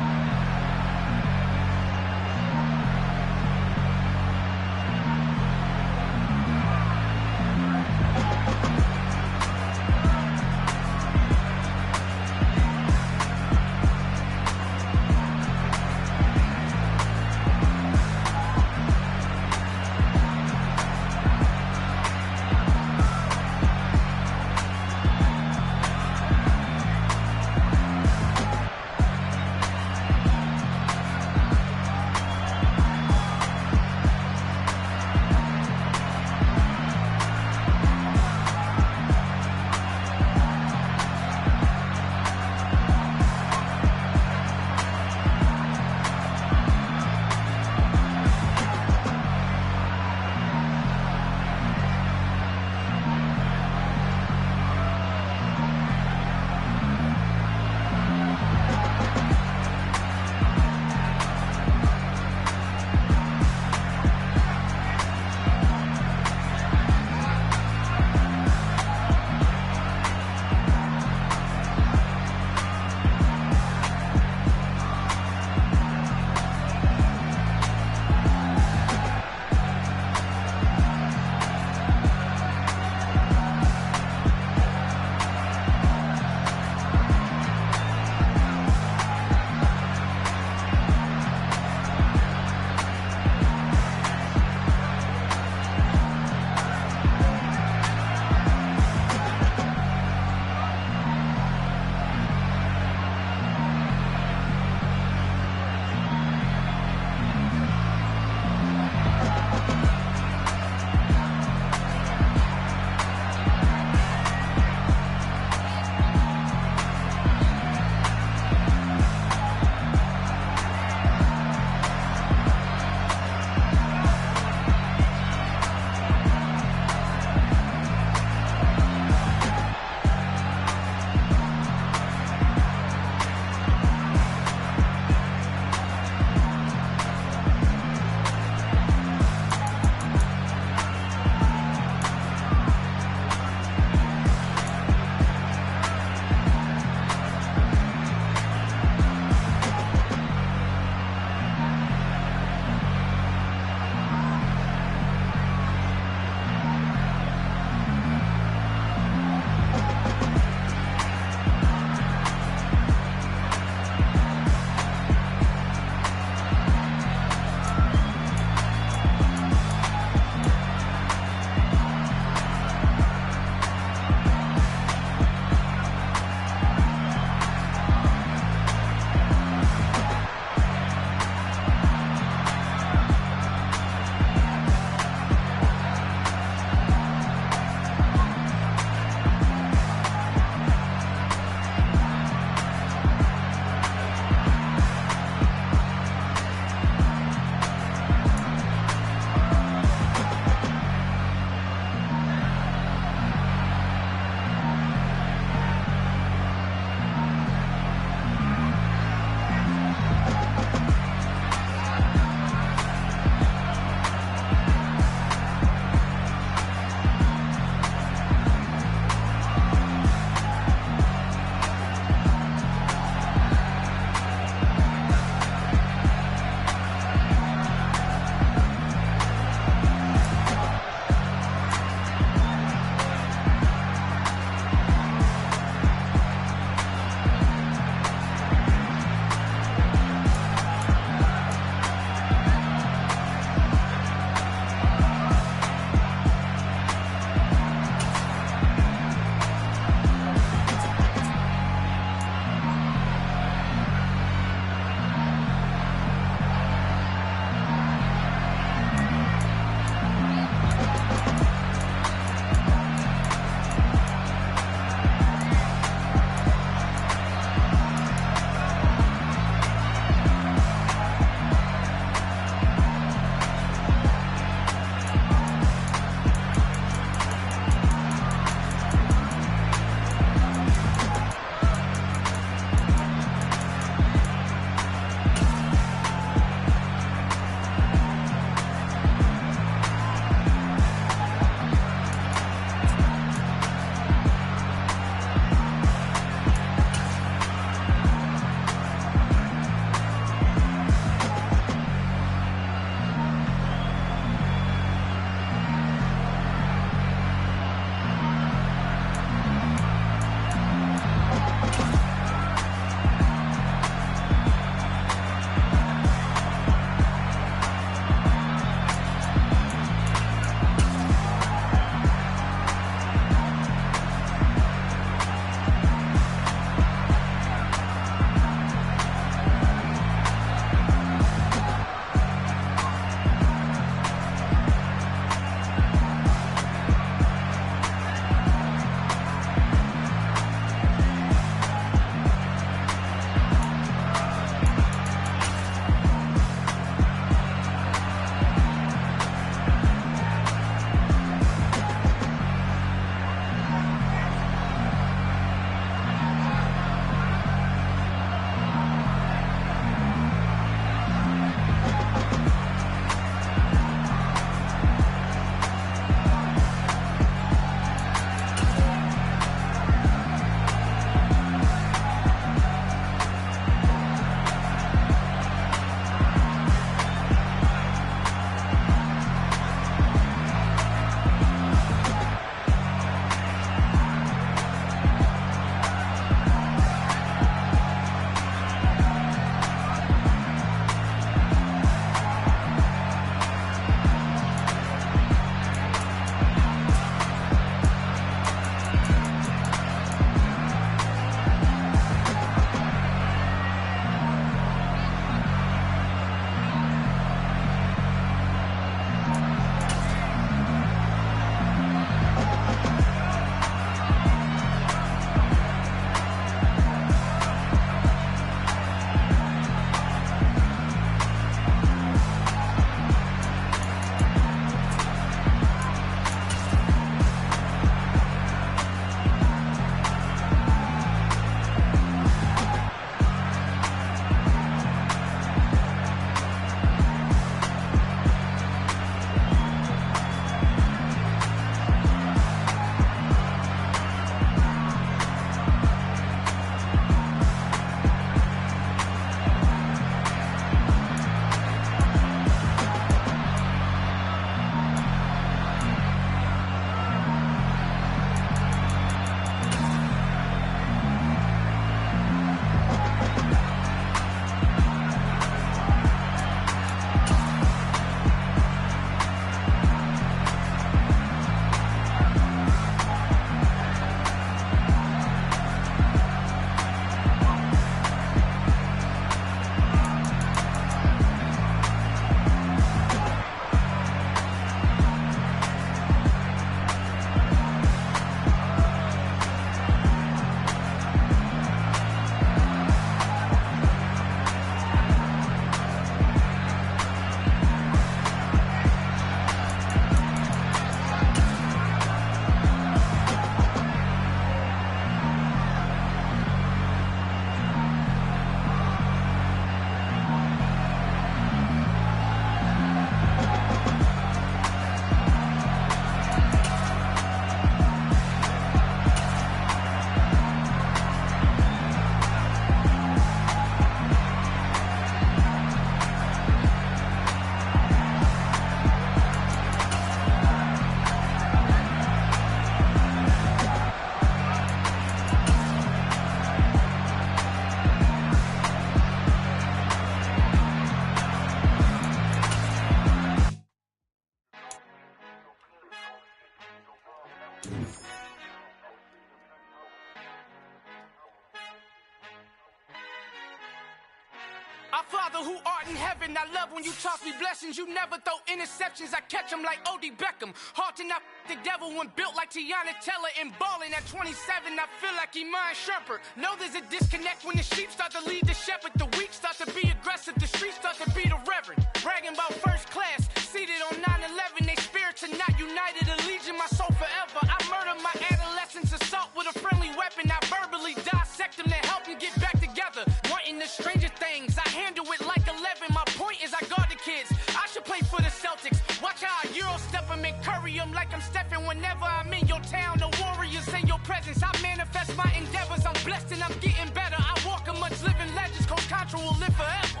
Father who art in heaven, I love when you toss me blessings. You never throw interceptions, I catch them like O.D. Beckham. Hard to not the devil when built like Tiana Teller and balling at 27. I feel like Iman Shumpert. Know there's a disconnect when the sheep start to lead the shepherd. The weak start to be aggressive, the streets start to be the reverend. Bragging about first class, seated on 9/11. They spirits are not united, a legion, my soul forever. I murder my adolescence, assault with a friendly weapon. I verbally dissect them to help them get back together. Wanting the stranger things, I handle it like 11. My point is I guard the kids. I should play for the Celtics. Watch how I Euro step them and curry them like I'm Stephen. Whenever I'm in your town, the Warriors in your presence. I manifest my endeavors. I'm blessed and I'm getting better. I walk amongst living legends. Coach Contra will live forever.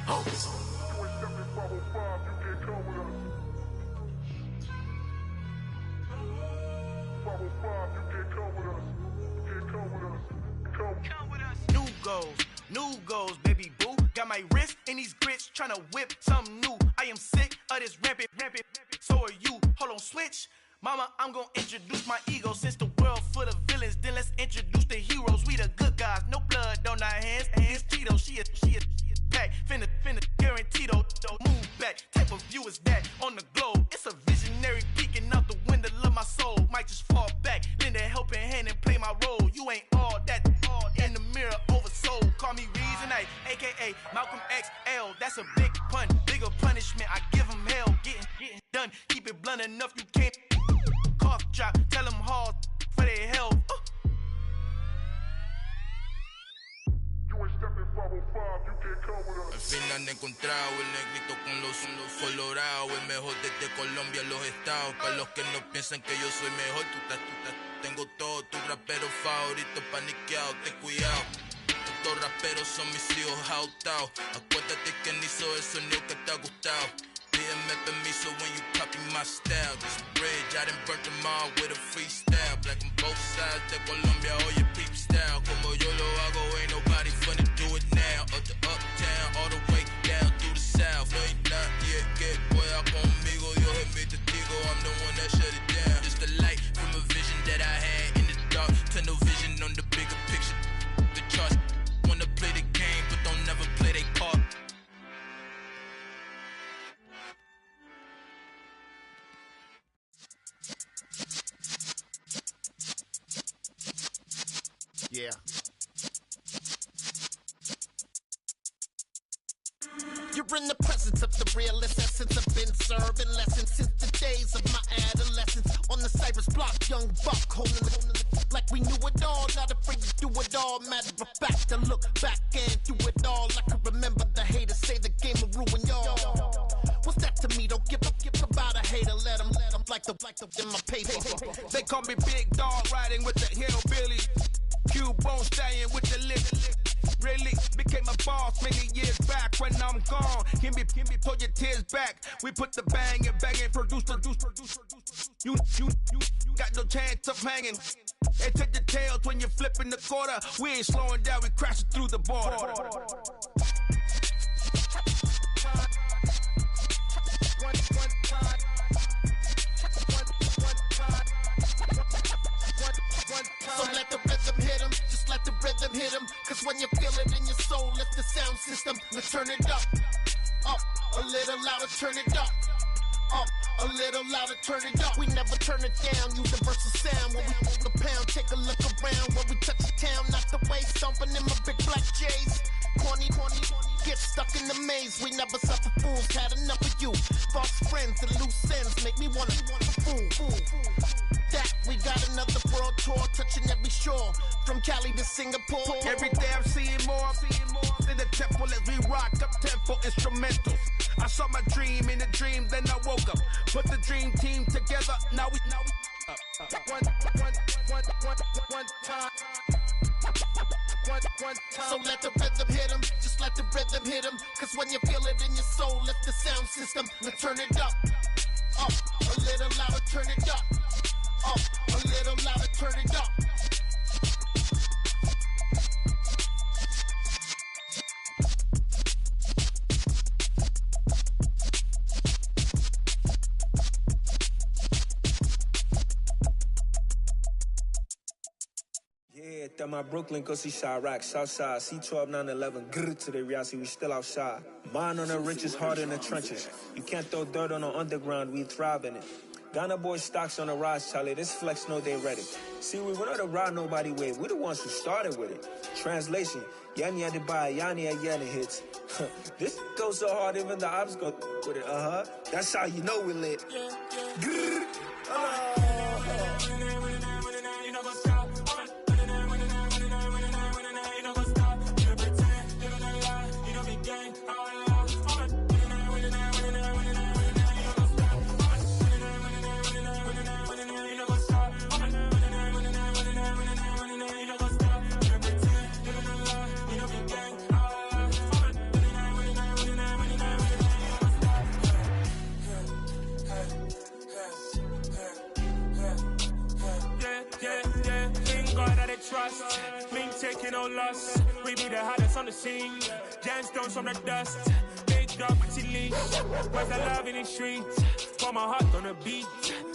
Oh. New goals, baby boo. Got my wrist in these grits, tryna whip something new. I am sick of this rampant. So are you. Hold on, switch. Mama, I'm gonna introduce my ego. Since the world full of villains, then let's introduce the heroes. We the good guys, no blood on our hands. Hands Tito, she a pack. Finna guaranteed move back. Type of view is that on the globe? It's a visionary peeking out the window of my soul. Might just fall back, lend a helping hand and play my role. You ain't all that in the mirror oversold. Call me Reason A, aka Malcolm XL. That's a big pun, bigger punishment. I give him hell, getting done. Keep it blunt enough, you can't cough drop. Tell them hard for their health. Al fin han encontrado el negrito con los colorados, el mejor desde Colombia, los estados. Para los que no piensan que yo soy mejor, tengo todo, tus raperos favoritos paniqueados, ten cuidado. Estos raperos son mis hijos adoptados. Acuérdate que ni hizo el sonido que te ha gustado. Pídeme permiso when you copy my style. This bridge, I done burnt them all with a freestyle. Black on both sides de Colombia, oye peep style. Como yo lo hago, ain't nobody finna do it now. Up to uptown, all the way down through the south. No hay nadie que pueda conmigo, Dios es mi testigo. I'm the one that shut it down. Just a light from a vision that I had in the dark. Tunnel vision on the bigger picture. The charts wanna play the game, but don't never play their part. Yeah. You're in the presence of the realest essence. I've been serving lessons since the days of my adolescence. On the Cypress block, young buck holding it like we knew it all. Not afraid to do it all. Matter of fact, to look back and do it all. I can remember the haters say the game will ruin y'all. What's that to me? Don't give about a hater. Let them like the in my paper. They call me Big Dog, riding with the hillbilly. Q-Bone staying with the lip. Really became a boss many years back. When I'm gone, can be pull your tears back. We put the bang and produce. You got no chance of hanging. They take the tails when you're flipping the quarter. We ain't slowing down, we crashing through the border. So let the rhythm hit him, just let the rhythm hit him. Cause when you feel it in your soul, lift the sound system. Now turn it up, a little louder, turn it up, a little louder, turn it up. We never turn it down, universal sound. When we hold the pound, take a look around. When we touch the town, not the way, stomping in my big black J's. Corny, get stuck in the maze. We never suffer fools, had enough of you. False friends and loose ends make me wanna fool. That we got another world tour, touching every shore, from Cali to Singapore. Every day I'm seeing more in the temple as we rock up tempo instrumentals. I saw my dream in a dream, then I woke up. Put the dream team together, now we one time. So let the rhythm hit him, just let the rhythm hit him. Cause when you feel it in your soul, lift the sound system. Now turn it up, a little louder, turn it up, a little louder, turn it up. Yeah, esta my Brooklyn, go see Chirac, Southside, C12, 911, grrr to the Riasi, we still outside. Mine on the riches, hard in the trenches. You can't throw dirt on the underground, we thrive in it. Ghana boys stocks on the rise, Charlie, this flex know they ready. See, we not a ride nobody wave, we the ones who started with it. Translation, Yani had to buy, Yani had Yanni hits. This goes so hard, even the ops go with it, That's how you know we lit. Grrr. Trust, Ming taking no loss. We be the hottest on the scene. Gemstones from the dust. Big dog, pretty leash. Where's the love in the streets? Pour my heart on the beat.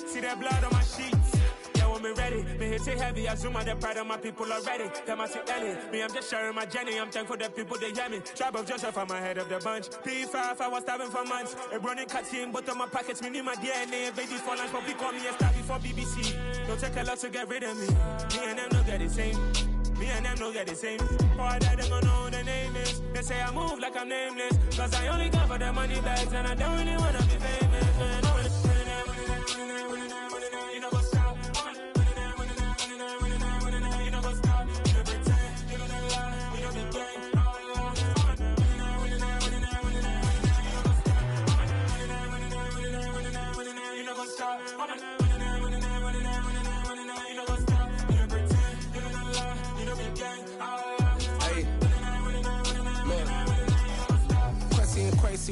See that blood on my sheets. Yeah, when me ready, me hit it heavy. I zoom out the pride of my people already. Them I see Ellie. Me, I'm just sharing my journey. I'm thankful that people they hear me. Tribe of Joseph, I'm ahead of the bunch. P5, I was starving for months. A running cut in both of my pockets. Me need my DNA. Babies for lunch, but we call me a star before BBC. Don't take a lot to get rid of me. Me and them no get the same. Me and them no get the same. For I die, they gon' know who the name is. They say I move like I'm nameless. Cause I only come for the money bags. And I don't really wanna be famous, man. You know what's up? You know what's up? You don't pretend, you don't lie, you don't be gang. You know what's up?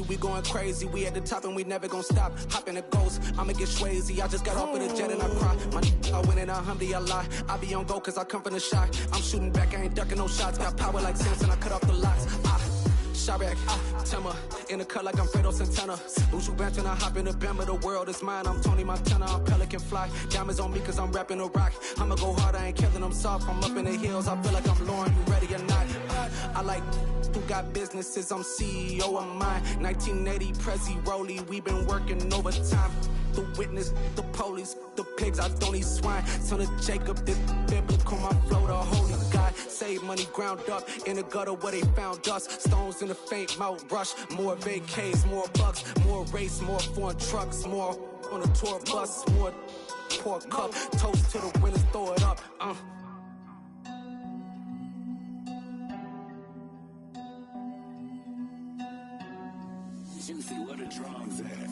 We going crazy, we at the top and we never gonna stop. Hop in a ghost, I'ma get swayzy. I just got off with a jet and I cry. I win in a Humvee, I lie. I be on go cause I come from the shot. I'm shooting back, I ain't ducking no shots. Got power like Samson, I cut off the locks. Shabak, Timmer, in the cut like I'm Fredo Santana. Uju Banton, I hop in the Bama, the world is mine. I'm Tony Montana, I'm Pelican Fly. Diamonds on me cause I'm rapping a rock. I'ma go hard, I ain't killing them soft. I'm up in the hills, I feel like I'm Lauren, you ready or not? I like who got businesses, I'm CEO of mine. 1980 Prezi Rolly, we been working overtime. The witness, the police, the pigs, I don't eat swine. Son of Jacob, this biblical, my flow, the holy God. Save money ground up in the gutter where they found us. Stones in the faint mouth rush. More vacays, more bucks, more race, more foreign trucks, more on a tour bus, more pour cup. Toast to the winners, throw it up. Juicy, where the drums at?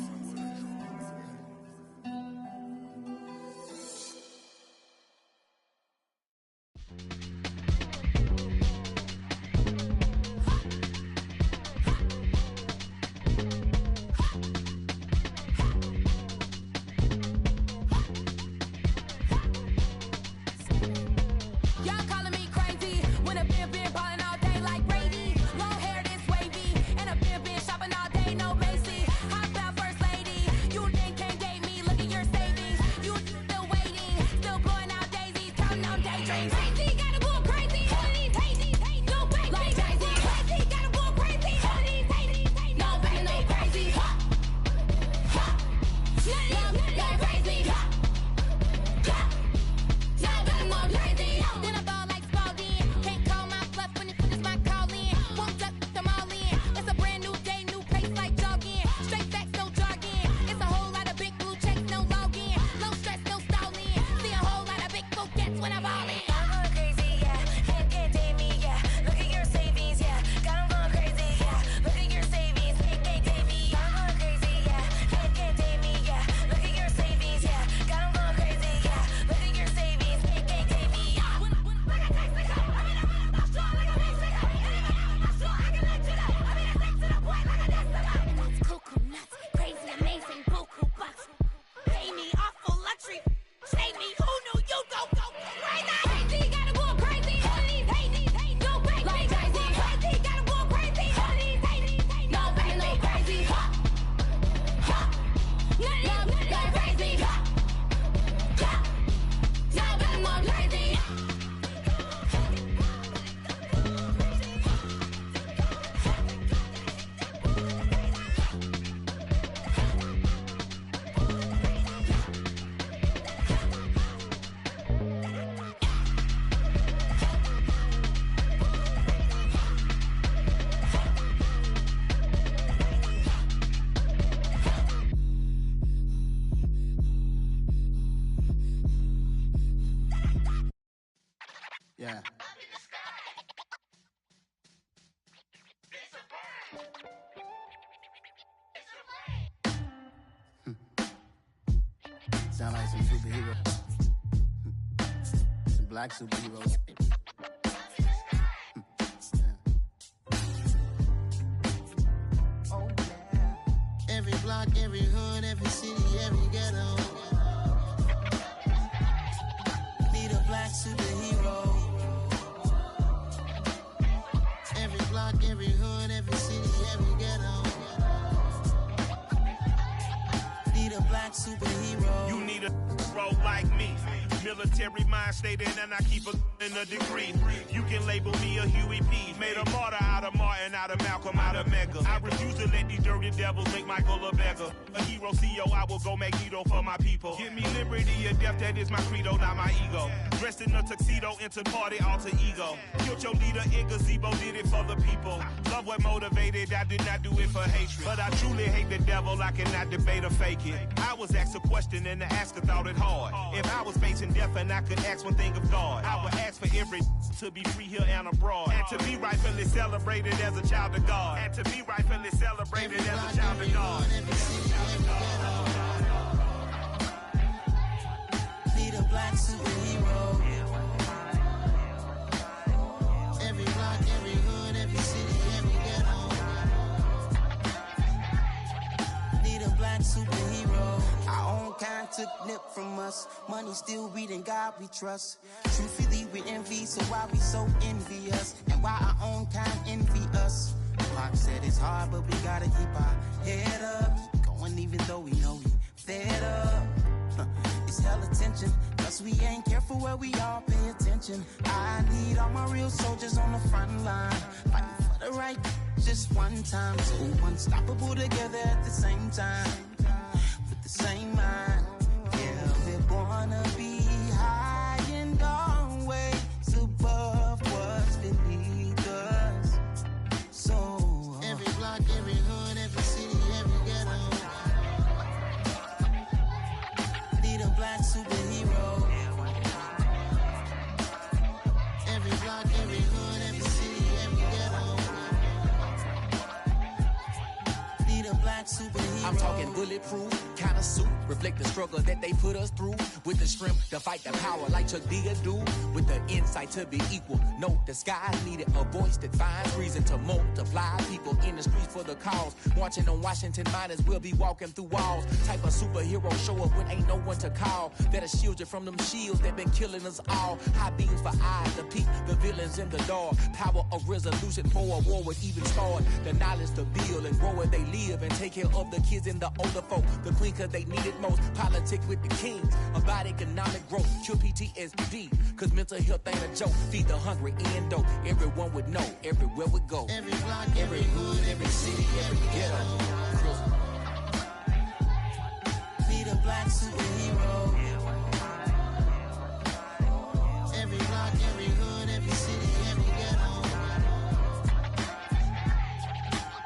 Shopping all day, no Macy. Hop out first lady. sound like some superheroes. Some black superheroes. Oh, yeah. Every block, every hood, every city, every ghetto. Need a black superhero. Every block, every hood, every city, every ghetto. Need a black superhero. You need a role like me. Military mind stated, and I keep in a degree. You can label me a Huey P. Made a martyr out of Martin, out of Malcolm, out of Mega. I refuse to let these dirty devils make Michael a beggar. A hero CEO, I will go Magneto for my people. Give me liberty or death, that is my credo, not my ego. Dressed in a tuxedo, into party, alter ego. Killed your leader in gazebo, did it for the people. Love what motivated, I did not do it for hatred. But I truly hate the devil, I cannot debate or fake it. I was asked a question and the asker thought it hard. If I was facing death and I could ask one thing of God, I would ask for every to be free here and abroad, and to be rightfully celebrated as a child of God, and to be rightfully celebrated as a child of God. Need a black superhero. Every block, every hood, every city, every ghetto. Need a black superhero. Our own kind took nip from us. Money still reading, God we trust. Truthfully we envy, so why we so envious? And why our own kind envy us? Pac said it's hard, but we gotta keep our head up. Going even though we know we fed up. It's hell attention, cause we ain't careful where we all pay attention. I need all my real soldiers on the front line, fighting for the right just one time. So unstoppable together at the same time, with the same mind. Yeah, we're gonna be high and always above what's beneath us. So every block, every hood, every city, every ghetto. Need a black superhero. Every block, every hood, every city, every ghetto. Need a black superhero. I'm talking bulletproof kind of suit, reflect the struggle that they put us through, with the strength to fight the power like Chuck Digger do, with the insight to be equal. No disguise needed, a voice that finds reason to multiply people in the streets for the cause. Marching on Washington, might as well be walking through walls. Type of superhero show up when ain't no one to call, that'll shield you from them shields that been killing us all. High beams for eyes to peek the villains in the dark. Power of resolution for a war would even start. The knowledge to build and grow where they live and take care of the kids and the older folk. The queen cause they need it most. Politic with the kings about economic growth. Cure PTSD cause mental health ain't a joke. Feed the hungry and dope. Everyone would know everywhere we go. Every block, every hood, every city, every ghetto. Need a black superhero. Every block, every hood, every city, every ghetto.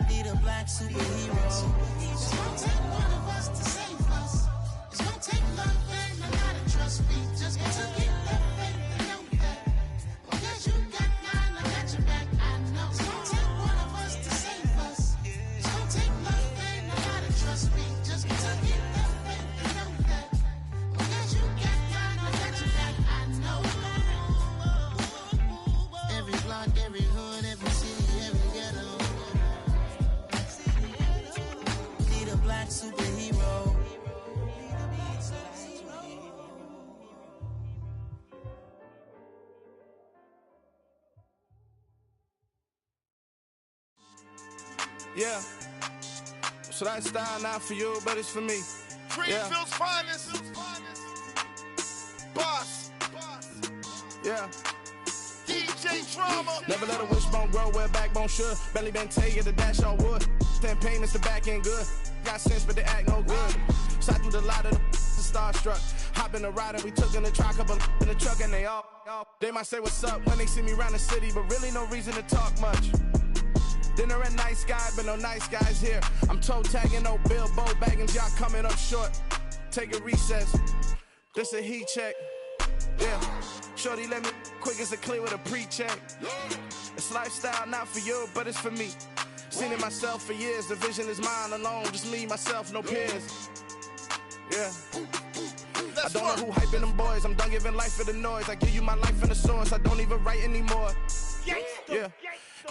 Need a black superhero. It's gonna take one of us to save us. It's gonna take love and a lot of trust. We just gotta get that faith and know that. Because you got mine, I got your back, I know. It's gonna take one of us to save us. It's gonna take love and a lot of trust. We just gotta get that faith and know that. Because you got mine, I got your back, I know. Every block, every hood, every city, every ghetto. Need a black superhero. Yeah. So that style not for you, but it's for me. Greenfield's finest. Boss. Yeah. DJ Drama. Never let a wishbone grow where backbone should. Belly been tell you the dash all wood. 10 payments the back end good. Got sense but they act no good. Shot through the lot of the starstruck. Hop in the ride and we took in the truck, couple in the truck and they all. They might say what's up when they see me around the city, but really no reason to talk much. Dinner at nice guy, but no nice guys here. I'm toe tagging, no Bilbo Baggins, y'all coming up short. Take a recess. This a heat check. Yeah. Shorty let me quick as a clear with a pre-check. It's lifestyle not for you, but it's for me. Seen it myself for years. The vision is mine alone. Just me, myself, no peers. Yeah. I don't know who hyping them boys. I'm done giving life for the noise. I give you my life in the source. I don't even write anymore. Yeah.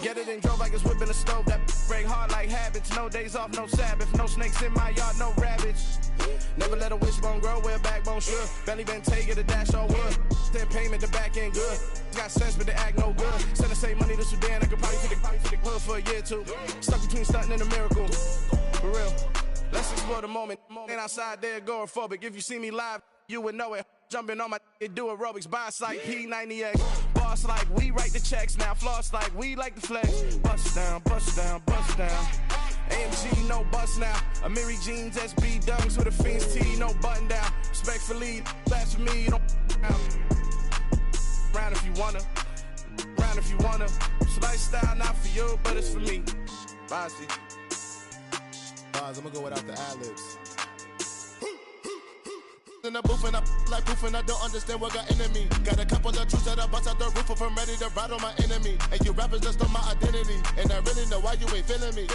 Get it and drove like it's whipping a stove. That break hard like habits. No days off, no Sabbath. No snakes in my yard, no rabbits. Never let a wishbone grow where a backbone should. Belly been taking the dash all wood. Then payment, the back end good. Got sense, but they act no good. Send the same money to Sudan. I could probably take the hood for a year or two. Stuck between stunting and a miracle. For real. Let's explore the moment. Ain't outside there agoraphobic. If you see me live, you would know it. Jumping on my do aerobics, boss like P90X. Boss like we write the checks now. Floss like we like the flex. Bust down, bust down, bust down. AMG, no bust now. Amiri jeans, SB dunks with a Fiends T, no button down. Respectfully, blasphemy, you don't round if you wanna. Round if you wanna. It's lifestyle, not for you, but it's for me. Bossy. Bars, I'm gonna go without the ad-libs. In the booth and I like proof and I don't understand what got into me. Got a couple of truths that I bust out the roof if I'm ready to ride on my enemy. And you rappers just stole my identity. And I really know why you ain't feeling me.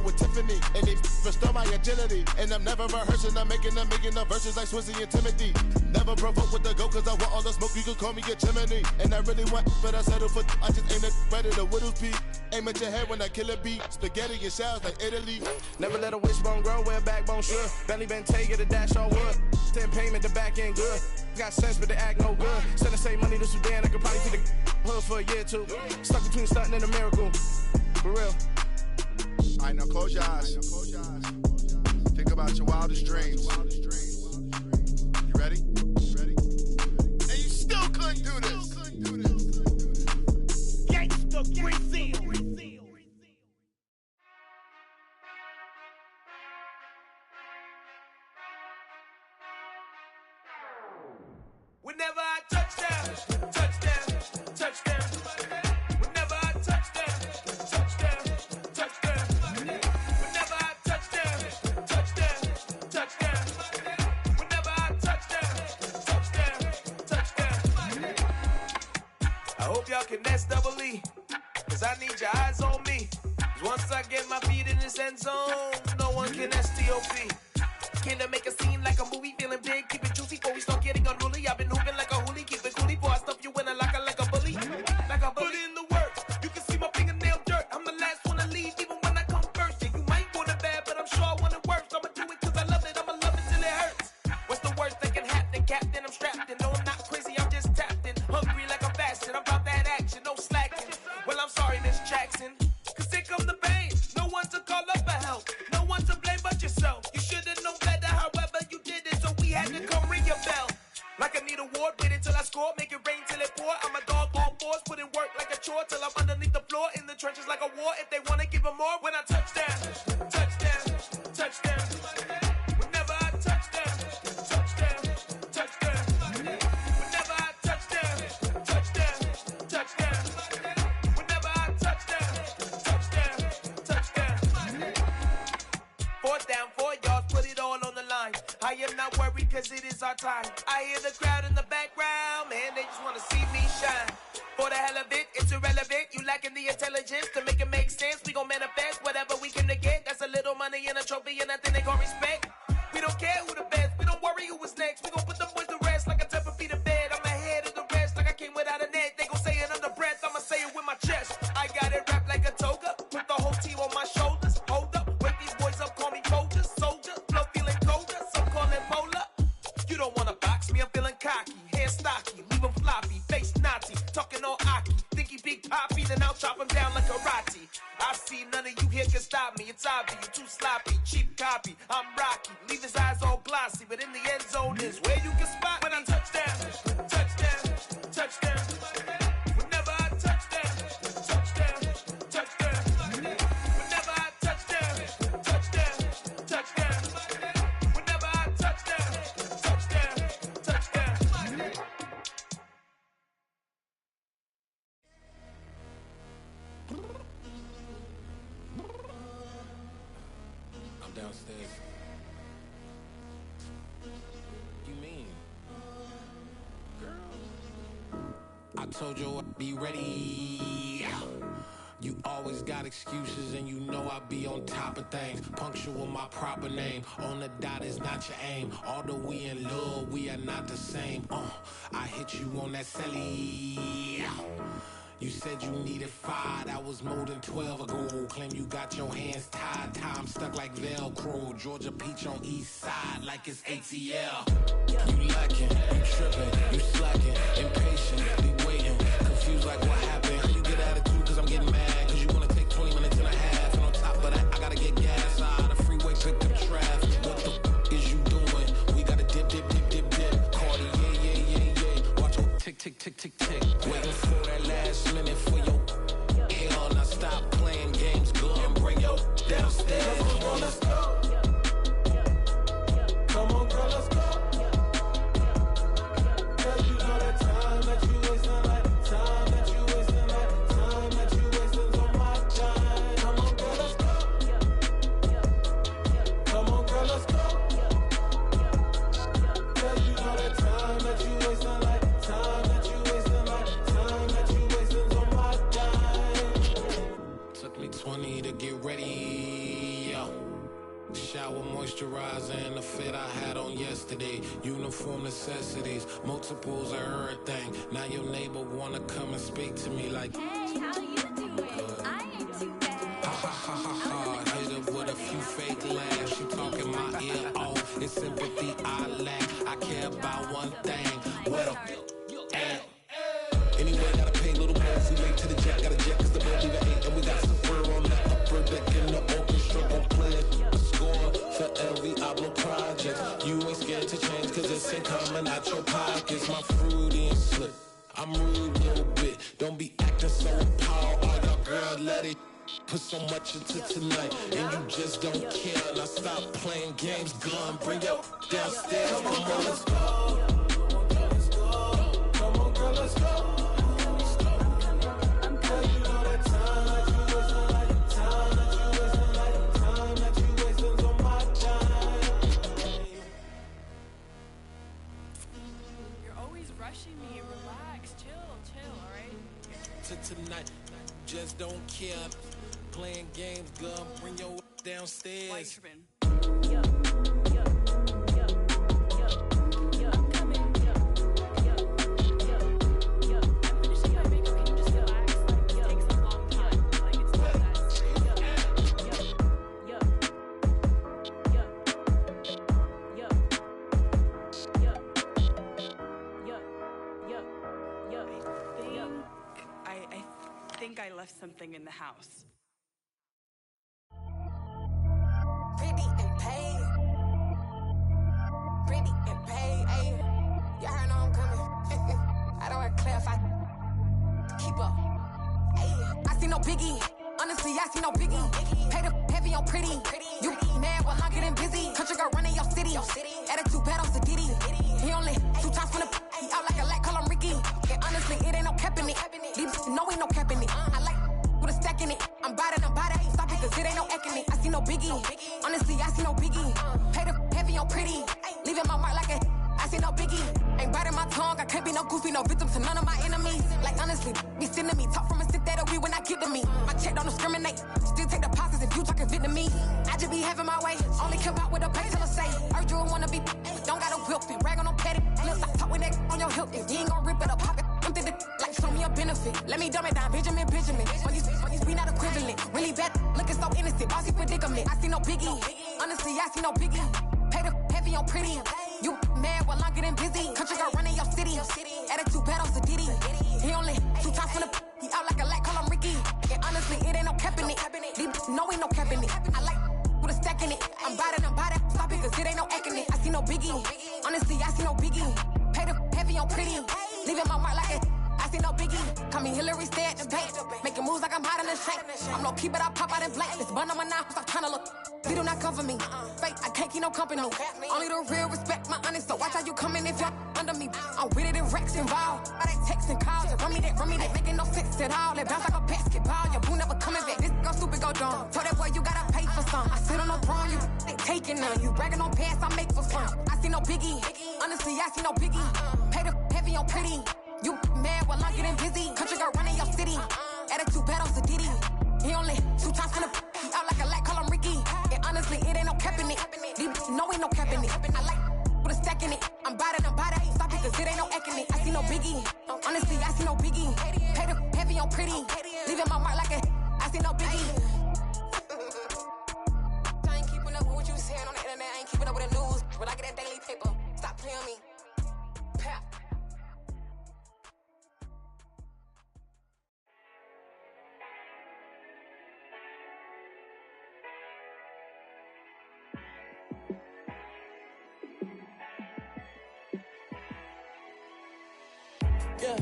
With Tiffany, and they restore my agility. And I'm never rehearsing, I'm making a million of verses like Swizzy and Timothy. Never provoke with the go, cause I want all the smoke, you can call me a chimney. And I really want, but I settle for, I just ain't ready to Whittles Peak. Aim at your head when I kill a beat. Spaghetti and shells like Italy. Never let a wishbone grow where a backbone should. Belly been taking the dash all wood. Then payment, the back end good. Got sense, but they act no good. Send the same money to Sudan, I could probably take the hood for a year or two. Stuck between stunting and a miracle. For real. Alright, now close your eyes. Think about your wildest dreams. You ready? And you still couldn't do this. Gangsta Brazil. Whenever I touchdown, touchdown, touchdown. Whenever I touchdown, touchdown, touchdown. Whenever I touchdown, touchdown, touchdown. Whenever I touchdown, touchdown, touchdown. I hope y'all can S-double-E, cause I need your eyes on me. Cause once I get my feet in this end zone, no one can S-T-O-P. Can I make a scene like a movie, feeling big, keep it juicy before we start getting unruly. I've been hooping like a hoolie, keep it coolie before I stuff you in a locker like a bully. Like a bully. Put in the work, you can see my fingernail dirt. I'm the last one to leave, even when I come first. Yeah, you might want it bad, but I'm sure I want it worse. I'ma do it cause I love it, I'ma love it till it hurts. What's the worst that can happen, Captain? I'm strapped in, no I'm not crazy, I'm just tapped in. Hungry like I'm fasting, I'm about that action, no slacking. Well, I'm sorry, Miss Jackson, cause here come the pain. No one to call up for help, no one to blame but yourself. You should've known better, however you did it, so we had to come ring your bell. Like I need a ward, wait until I score, make it rain till it pour. I'm a dog, all fours, put in work like a chore till I'm underneath the floor, in the trenches like a war. If they wanna give them more, when I touchdown, touchdown, touchdown. Whenever I touchdown, touchdown, touchdown. Whenever I touchdown, touchdown, touchdown. Whenever I touchdown, touchdown, touchdown. 4th down, 4 yards, put it all on the line. I am not worried cause it is our time. I hear the crowd in the background, man, they just wanna see me shine. For the hell of it, it's irrelevant. You lacking the intelligence to make it make sense. We gon' manifest whatever we can to get. That's a little money and a trophy and nothing they call respect. We don't care who the best, we don't worry who was next. We gon' put the boys to rest like a temper feet in bed. I'm ahead of the rest like I came without a net. They gon' say it under breath, I'ma say it with my chest. I got it wrapped like a toga, put the whole team on my shoulders. Hold up, wake these boys up, call me soldier, soldier. Flow feeling colder, some call it polar. You don't wanna box me, I'm feeling cocky. Hair stocky, leave him floppy, face Nazi. Talking all aki, think he big poppy, then I'll chop him down like karate. I see none of you here can stop me. It's obvious, you too sloppy, cheap copy. I'm Rocky, leave his eyes all glossy, but in the end zone is where you can spot when I touchdown, touchdown, touchdown. Whenever I touchdown, touchdown, touchdown. Whenever I touchdown, touchdown, touchdown. Whenever I touchdown, touchdown, touchdown. I'm downstairs. You mean? Girl, I told you I'd be ready. You always got excuses, and you know I be on top of things. Punctual my proper name. On the dot is not your aim. Although we in love, we are not the same. I hit you on that celly. You said you needed 5, that was more than 12 ago. Claim you got your hands tied, time stuck like Velcro. Georgia Peach on east side like it's ATL. You lacking, you tripping, you slacking, impatient, be waiting, confused like what happened. How you get attitude cause I'm getting mad, cause you wanna take 20 minutes and a half. And on top of that, I gotta get gas out of the freeway, pick up traffic. What the is you doing? We gotta dip. Cardi, yeah. Watch your tick. Waiting for that last minute for your hell. Now stop playing games, go and bring your downstairs. Come on, girl, let's go. Come on, girl, let's go. Cause you know that time that you wasting, like time that you wasting, like time that you wasting on my time. Come on, girl, let's go. Come on, girl, let's go. Cause you know that time that you wasting, like time that you wasting, like time that you wasting on my time. Took me 20 to get ready, yo. Shower moisturizer and the fit I had on yesterday. Uniform necessities, multiples of everything. Now your neighbor wanna come and speak to me like, hey, how you doing? I ain't too bad. Ha. Hit her with a few fake laughs. She talking my ear off. It's sympathy I lack. I care about one thing. What up? Anyway, gotta pay a little more if we late to the jet. Gotta jet cause the boat leave at 8. And we got some fur on the upper deck in the orchestra. Gon' play a score for every Ablo project. You ain't scared to change cause it's ain't coming out your pockets. My fruity and slip, I'm rude a little bit. Don't be acting so appalled. All y'all girl, let it put so much into tonight. And you just don't care. Now stop playing games, gun, bring your downstairs. Come on, girl, let's go. Come on, girl, let's go. Tonight, just don't care. Playing games, girl, bring your downstairs. I left something in the house. Pretty and paid. Pretty and paid. Ayy, y'all heard know I'm coming. I don't wear clear if I keep up. Ayy, I see no biggie. Honestly, I see no biggie. Pay the heavy on pretty. You mad while I'm getting busy. Country girl running your city. Attitude bad on Sadiddy. He only 2 times from the he out like a lack, call him Ricky. And honestly, it ain't no cap in it. These know ain't no cap in it. I like with a stack in it. I'm bout it. Stop it, cause it ain't no eck in it. I see no biggie. Honestly, I see no biggie. Pay the heavy on pretty. Leaving my mark like a I see no biggie. Ain't biting my tongue. I can't be no goofy, no victim to none of my enemies. Like honestly, be sending me talk from a stick that'll be when I get to me. My check don't discriminate. Still take deposits if you talking Vietnamese. I just be having my way. Only care about what the pay teller say. Urge you wanna be. Don't gotta whip it. Rag on no petty. Let's stop talk with that on your hip. If you ain't gon' rip it up, pop it. Empty the like show me a benefit. Let me dumb it down, Benjamin. On these we not equivalent. Really bad, looking so innocent. Bossy predicament. I see no biggie. Honestly, I see no biggie. Pay the heavy on pretty. You mad while I'm getting busy. Country girl running your city. Attitude bad on Sadiddy. He only 2 times from the he out like a lack, call him Ricky. And honestly, it ain't no cap in it. These know ain't no cap in it. I like with a stack in it. I'm bout it. Stop it, cause it ain't no eck in it. I see no biggie. Honestly, I see no biggie. Pay the heavy on pretty. Leaving my mark like a I see no biggie. Call me Hillary, stay at the bank. Making moves like I'm hot in the shank. I'm low key, but I pop out in blank. This bun on my knife, stop trying to look. They do not come for me. Fake, I can't keep no company. Only the real respect my honest. So watch how you coming if y'all under me. I'm with it in Rex involved. I they text and calls. Run me that. Making no sense at all. They bounce like a basketball. Your boo never coming back. This go stupid, go dumb. Told that boy you gotta pay for some. I sit on no throne, you ain't taking none. You bragging on pants, I make for fun. I see no biggie. Honestly, I see no biggie. Pay the heavy on pretty. You mad while I'm getting busy. Country girl running your city. Attitude bad on Sadiddy. He ain't no cap in it. I like put a stack in it. I'm bout it, ain't stop it, cause it ain't no acting it. I see no biggie. Honestly, I see no biggie. Pay the heavy on pretty. Leaving my mark like a I see no biggie. I ain't keeping up with what you saying on the internet. I ain't keeping up with the news. But I get that daily paper. Stop playing me. Pap. Yeah,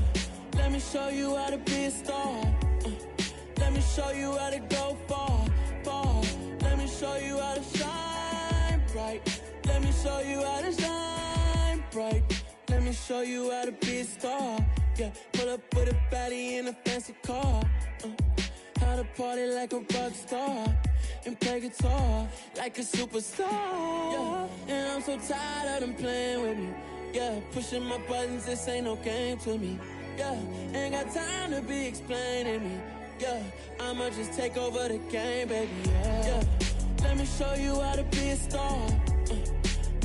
let me show you how to be a star. Let me show you how to go far, far. Let me show you how to shine bright. Let me show you how to shine bright. Let me show you how to be a star. Yeah, pull up with a baddie in a fancy car. How to party like a rock star and play guitar like a superstar. Yeah, and I'm so tired of them playing with me. Yeah, pushing my buttons, this ain't no game to me. Yeah, ain't got time to be explaining me. Yeah, I'ma just take over the game, baby. Yeah, let me show you how to be a star.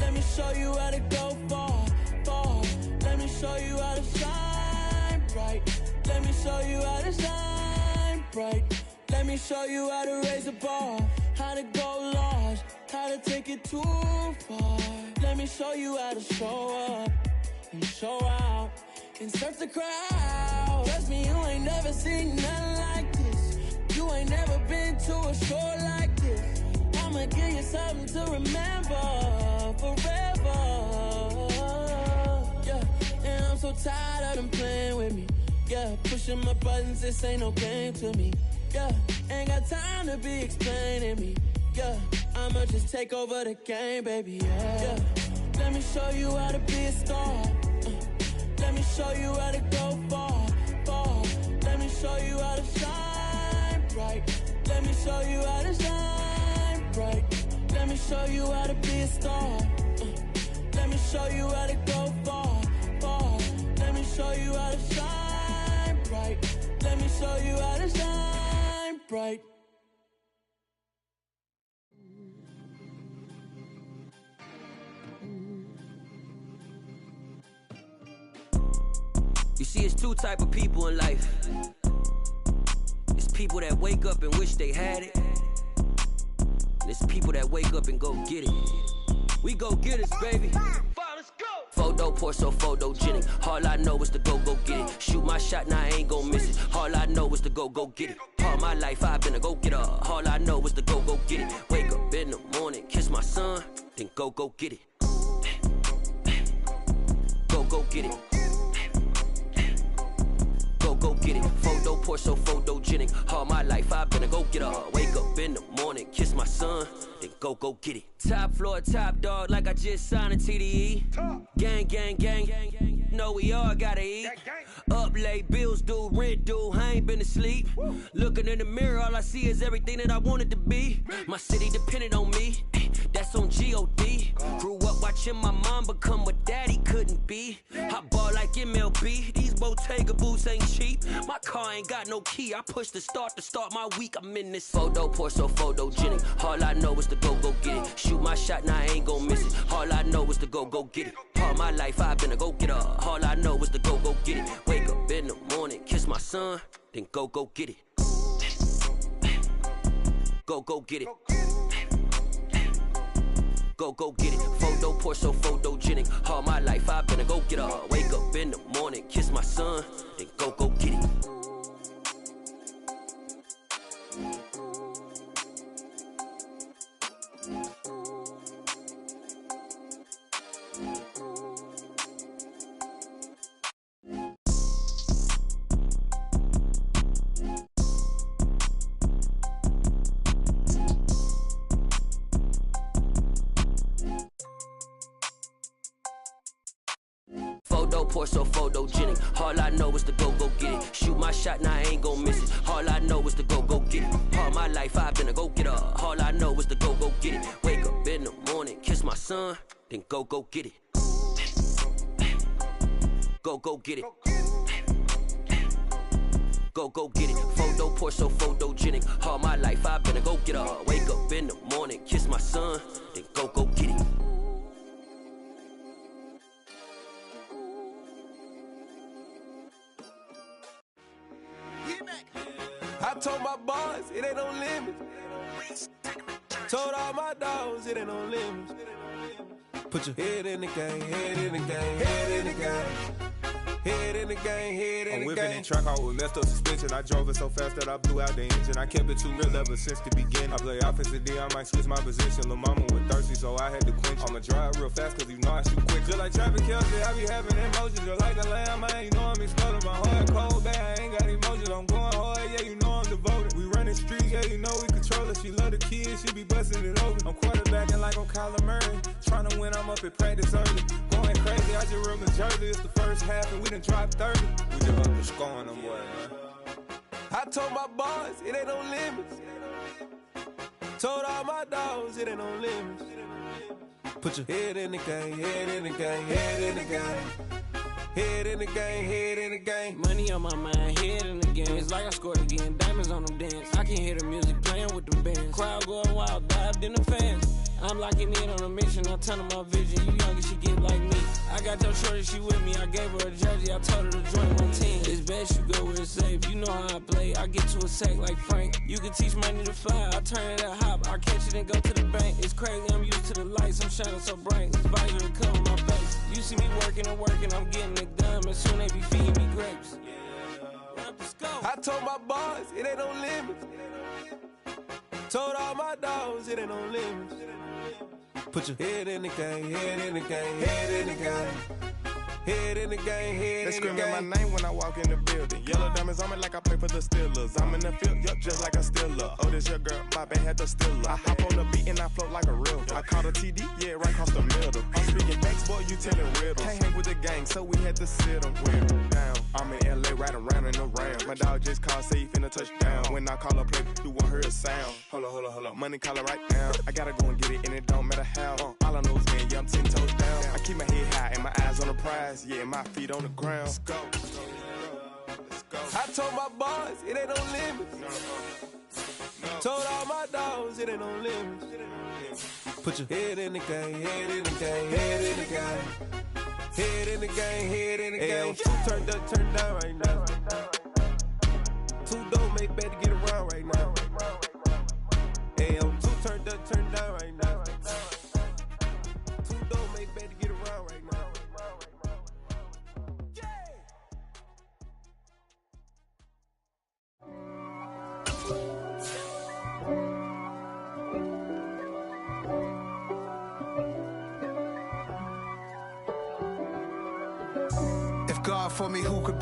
Let me show you how to go far, far. Let me show you how to shine bright. Let me show you how to shine bright. Let me show you how to raise a bar, how to go large, how to take it too far. Let me show you how to show up and show out and surf the crowd. Trust me, you ain't never seen nothing like this. You ain't never been to a show like this. I'ma give you something to remember forever. Yeah, and I'm so tired of them playing with me. Yeah, pushing my buttons, this ain't no game to me. Yeah, ain't got time to be explaining me. Yeah, I'ma just take over the game, baby. Yeah, let me show you how to be a star. Let me show you how to go far, far. Let me show you how to shine bright. Let me show you how to shine bright. Let me show you how to be a star. Let me show you how to go far, far. Let me show you how to shine bright. Let me show you how to shine bright. You see, it's two type of people in life. It's people that wake up and wish they had it. And it's people that wake up and go get it. We go get it, baby. Photo pour so photogenic. All I know is to go get it. Shoot my shot, now I ain't gon' miss it. All I know is to go get it. All my life I've been a go-getter. All I know is to go get it. Wake up in the morning, kiss my son, then go get it. Go get it. Go get it. Photo pour so photogenic. All my life I've been a go-getter. Wake up in the morning, kiss my son, then go get it. Top floor, top dog, like I just signed a TDE. Gang, gang, gang. Know we all gotta eat. Up late, bills due, rent due, I ain't been asleep. Looking in the mirror, all I see is everything that I wanted to be. My city depended on me, that's on G.O.D. Grew up watching my mom become what daddy couldn't be. I ball like MLB, these Bottega boots ain't cheap. My car ain't got no key, I push the start to start my week. I'm in this photo pour so photogenic. All I know is to go get it. Shoot my shot, now I ain't gon' miss it. All I know is to go get it. All my life I've been a go-getter. All I know is to go get it. Wake up in the morning, kiss my son, then go get it. Go get it. Go get it. Photo pour so photogenic. All my life I've been a go-getter. Wake up in the morning, kiss my son, then go get it. Photo pour so photogenic. All I know is to go get it. Shoot my shot, now I ain't gon' miss it. All I know is to go get it. All my life I've been a go-getter. All I know is to go get it. Wake up in the morning, kiss my son, then go get it. Go get it. Go get it. Photo pour so photogenic. All my life I've been a go-getter. Wake up in the morning, kiss my son, then go get it. told my boys, it ain't no limits. Told all my dogs, it ain't no limits. Put your head in the game, head in the game, head in the game. Head in the game, head in the game. I'm whipping and track out with messed up suspension. I drove it so fast that I blew out the engine. I kept it too real ever since the beginning. I play offensive D, I might switch my position. Lil' mama was thirsty, so I had to quench. I'ma drive real fast, cause you know I shoot quick. Just like Travis Kelce, I be having emotions. Just like the lamb, man, you know I'm exploding. My heart cold, bad, I ain't got emotions. I'm going hard, yeah, you know I'm devoted. We running streets, yeah, you know we control it. She love the kids, she be busting it over. I'm quarterbacking like I'm Kyler Murray. Trying to win, I'm up at practice early. Going crazy, I just rub in Jersey. It's the first half and we done dropped 30. We just up to scoring them, boy, man. I told my boys, it ain't no limits. Told all my dogs, it ain't no limits. Put your head in the game, head in the game, head in the game. Head in the game, head in the game. Money on my mind, head in the game. It's like I scored again, diamonds on them dance. I can hear the music playing with the bands. Crowd going wild, dived in the fans. I'm locking in on a mission, I turn on my vision. You younger, she get like me. I got your shorty, she with me. I gave her a jersey, I told her to join my team. It's best you go where it's safe. You know how I play, I get to a sack like Frank. You can teach money to fly, I turn it at hop. I catch it and go to the bank. It's crazy, I'm used to the lights, I'm shining so bright. This visor to cover my face. You see me working and working, I'm getting it done. And soon they be feeding me grapes. I told my boys, it ain't no limits. Told all my dogs, it ain't no limits. Put your head in the game, head in the game, head in the game. Head in the game, head they in the game. They screaming my name when I walk in the building. Yellow diamonds on me like I play for the Steelers. I'm in the field, yup, just like a Steeler. Oh, this your girl, my band had the Steeler. I hop on the beat and I float like a real. I caught a TD, yeah, right across the middle. I'm speaking facts, boy, you telling riddles. Can't hang with the gang, so we had to sit them down. I'm in LA, riding around and around. My dog just called, say he finna touch down. When I call a play, you won't hear a sound. Hold up, money calling right now. I gotta go and get it, and it don't matter how. All I know is, man, yeah, I'm 10 toes down. I keep my head high and my eyes on the prize. Yeah, my feet on the ground. Let's go. I told my boys, it ain't no limits. Told all my dogs, it ain't no limits. Put your head in the game, head in the game, head in the game. Head in the game, head in the game. Two turned up, turned down right now. Two don't make bad to get around right now. Hey, two turned up, turned down right now. Two don't make bad to get around right now. If God for me, who could